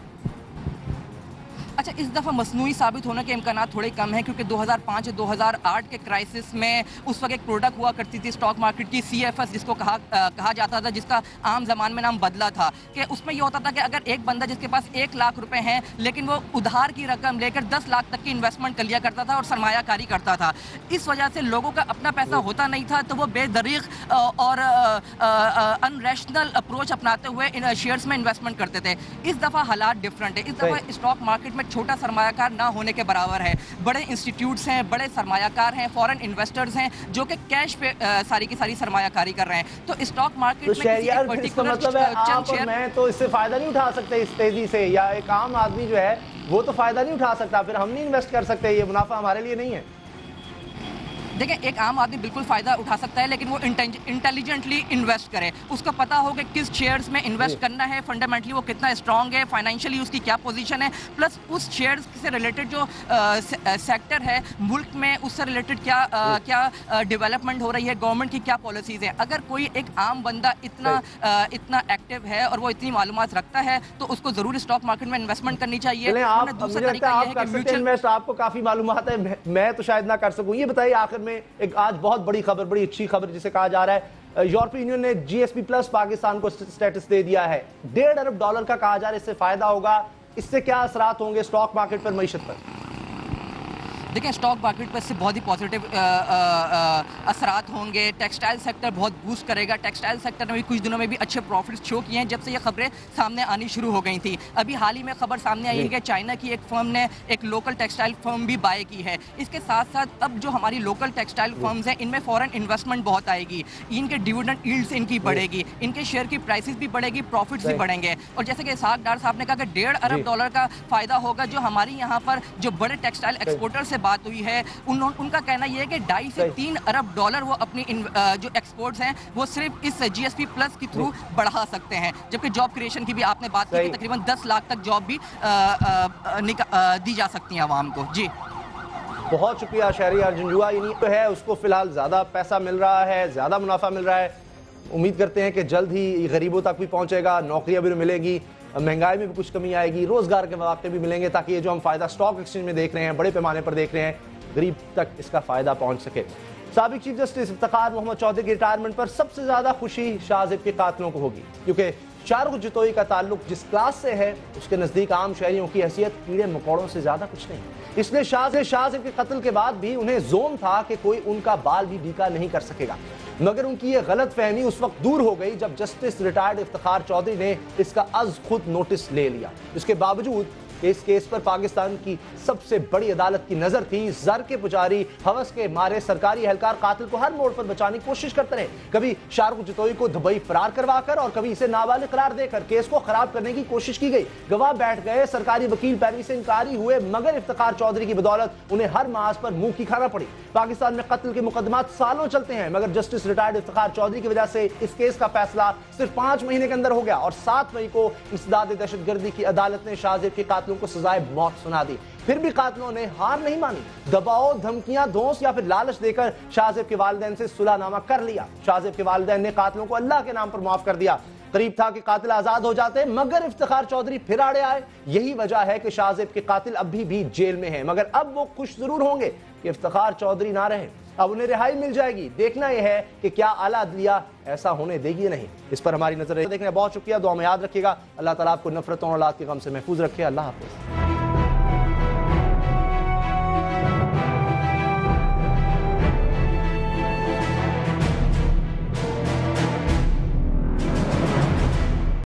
अच्छा, इस दफ़ा मसनूई साबित होने के इम्कानात थोड़े कम हैं, क्योंकि 2005-2008 के क्राइसिस में उस वक्त एक प्रोडक्ट हुआ करती थी स्टॉक मार्केट की, CFS जिसको कहा जाता था, जिसका आम ज़मान में नाम बदला था, कि उसमें यह होता था कि अगर एक बंदा जिसके पास 1 लाख रुपए हैं लेकिन वो उधार की रकम लेकर 10 लाख तक की इन्वेस्टमेंट कर लिया करता था और सरमायाकारी करता था। इस वजह से लोगों का अपना पैसा होता नहीं था, तो वो बेदरीग और अनरेशनल अप्रोच अपनाते हुए इन शेयर्स में इन्वेस्टमेंट करते थे। इस दफ़ा हालात डिफरेंट है। इस दफ़ा स्टॉक मार्केट में छोटा सरमायाकार ना होने के बराबर है। बड़े इंस्टीट्यूट्स हैं, बड़े सरमायाकार हैं, फॉरेन इन्वेस्टर्स हैं जो कि कैश पे सारी की सारी सरमायाकारी कर रहे हैं। तो स्टॉक मार्केट में किसी एक पर्टिकुलर मतलब है आप और मैं तो इससे फायदा नहीं उठा सकते इस तेजी से, या एक आम आदमी जो है वो तो फायदा नहीं उठा सकता, फिर हम नहीं इन्वेस्ट कर सकते, ये मुनाफा हमारे लिए नहीं है। देखिए, एक आम आदमी बिल्कुल फ़ायदा उठा सकता है, लेकिन वो इंटेलिजेंटली इन्वेस्ट करे। उसको पता हो कि किस शेयर्स में इन्वेस्ट करना है, फंडामेंटली वो कितना स्ट्रांग है, फाइनेंशियली उसकी क्या पोजीशन है, प्लस उस शेयर्स से रिलेटेड जो सेक्टर है मुल्क में, उससे रिलेटेड क्या डेवलपमेंट हो रही है, गवर्नमेंट की क्या पॉलिसीज़ हैं। अगर कोई एक आम बंदा इतना एक्टिव है और वो इतनी मालूमात रखता है तो उसको ज़रूर स्टॉक मार्केट में इन्वेस्टमेंट करनी चाहिए। आपको काफ़ी मालूमात है, मैं तो शायद ना कर सकूँ। ये बताइए आखिर एक आज बहुत बड़ी खबर, बड़ी अच्छी खबर जिसे कहा जा रहा है, यूरोपीय यूनियन ने GSP प्लस पाकिस्तान को स्टेटस दे दिया है। $1.5 अरब का कहा जा रहा है, इससे फायदा होगा। इससे क्या असरात होंगे स्टॉक मार्केट पर, मईशत पर? देखिए, स्टॉक मार्केट पर इससे बहुत ही पॉजिटिव असरात होंगे। टेक्सटाइल सेक्टर बहुत बूस्ट करेगा। टेक्सटाइल सेक्टर ने भी कुछ दिनों में भी अच्छे प्रॉफिट्स शो किए हैं जब से ये खबरें सामने आनी शुरू हो गई थी। अभी हाल ही में खबर सामने आई है कि चाइना की एक फर्म ने एक लोकल टेक्सटाइल फर्म भी बाय की है। इसके साथ साथ अब जो हमारी लोकल टेक्सटाइल फर्म्स हैं इनमें फॉरेन इन्वेस्टमेंट बहुत आएगी, इनके डिविडेंड यील्ड्स इनकी बढ़ेगी, इनके शेयर की प्राइसेस भी बढ़ेगी, प्रॉफिट्स भी बढ़ेंगे। और जैसे कि इसहाक डार साहब ने कहा कि $1.5 अरब का फ़ायदा होगा। जो हमारी यहाँ पर जो बड़े टेक्सटाइल एक्सपोर्टर से बात हुई है उनका कहना यह है कि $2.5 से $3 अरब वो अपनी जो एक्सपोर्ट्स हैं वो सिर्फ इस GSP प्लस के थ्रू बढ़ा सकते हैं। जबकि जॉब क्रिएशन की भी आपने बात की कि तकरीबन 10 लाख तक जॉब भी दी जा सकती हैं आवाम को। जी बहुत शुक्रिया शहरियार जंजुआ। यानी तो है उसको फिलहाल ज़्यादा पैसा मिल रहा है, ज़्यादा मुनाफा मिल रहा है। उम्मीद करते हैं कि जल्द ही गरीबों तक भी पहुँचेगा, नौकरियाँ भी मिलेगी, महंगाई में भी कुछ कमी आएगी, रोज़गार के मौके भी मिलेंगे, ताकि ये जो हम फ़ायदा स्टॉक एक्सचेंज में देख रहे हैं, बड़े पैमाने पर देख रहे हैं, गरीब तक इसका फ़ायदा पहुँच सके। साबिक चीफ जस्टिस इफ्तिखार मोहम्मद चौधरी के रिटायरमेंट पर सबसे ज़्यादा खुशी शाहज़ेब के कातिलों को होगी, क्योंकि शाहरुख जतोई का ताल्लुक जिस क्लास से है उसके नज़दीक आम शहरियों की हैसियत कीड़े मकोड़ों से ज़्यादा कुछ नहीं। इसलिए शाहज़ेब के कत्ल के बाद भी उन्हें जोन था कि कोई उनका बाल भी बीका नहीं कर सकेगा। मगर उनकी ये गलत फहमी उस वक्त दूर हो गई जब जस्टिस रिटायर्ड इफ्तिखार चौधरी ने इसका अज़ खुद नोटिस ले लिया। इसके बावजूद इस केस पर पाकिस्तान की सबसे बड़ी अदालत की नजर थी। जर के पुजारी हवस के मारे सरकारी एहलकार कातिल को हर मोड़ पर बचाने की कोशिश करते रहे। कभी शाहरुख जतोई को दुबई फरार करवाकर और कभी इसे नाबालिग करार देकर केस को खराब करने की कोशिश की गई। गवाह बैठ गए, सरकारी वकील पैरवी से इनकारी हुए, मगर इफ्तिखार चौधरी की बदौलत उन्हें हर मास पर मुंह की खाना पड़ी। पाकिस्तान में कत्ल के मुकदमात सालों चलते हैं, मगर जस्टिस रिटायर्ड इफ्तिखार चौधरी की वजह से इस केस का फैसला सिर्फ 5 महीने के अंदर हो गया और 7 मई को इंसदाद दहशतगर्दी की अदालत ने शाहज़ेब के कातिलों को सजाए मौत सुना दी। फिर भी कातिलों ने हार नहीं मानी, दबाव, धमकियां, धौंस या फिर लालच देकर शाहज़ेब के वालिदैन से सुलहनामा कर लिया। शाहज़ेब के वालिदैन ने कातिलों को अल्लाह के नाम पर माफ कर दिया। करीब था कि कातिल आजाद हो जाते, मगर इफ्तिखार चौधरी फिर आड़े आए। यही वजह है कि शाहज़ेब के कातिल अभी भी जेल में हैं, मगर अब वो खुश जरूर होंगे कि इफ्तिखार चौधरी ना रहे, अब उन्हें रिहाई मिल जाएगी। देखना यह है कि क्या आला अदलिया ऐसा होने देगी या नहीं। इस पर हमारी नजर देखने बहुत शुक्रिया। दुआ में याद रखिएगा। अल्लाह ताला आपको नफरतों और औलाद के गम से महफूज रखे। अल्लाह हाफ़िज़।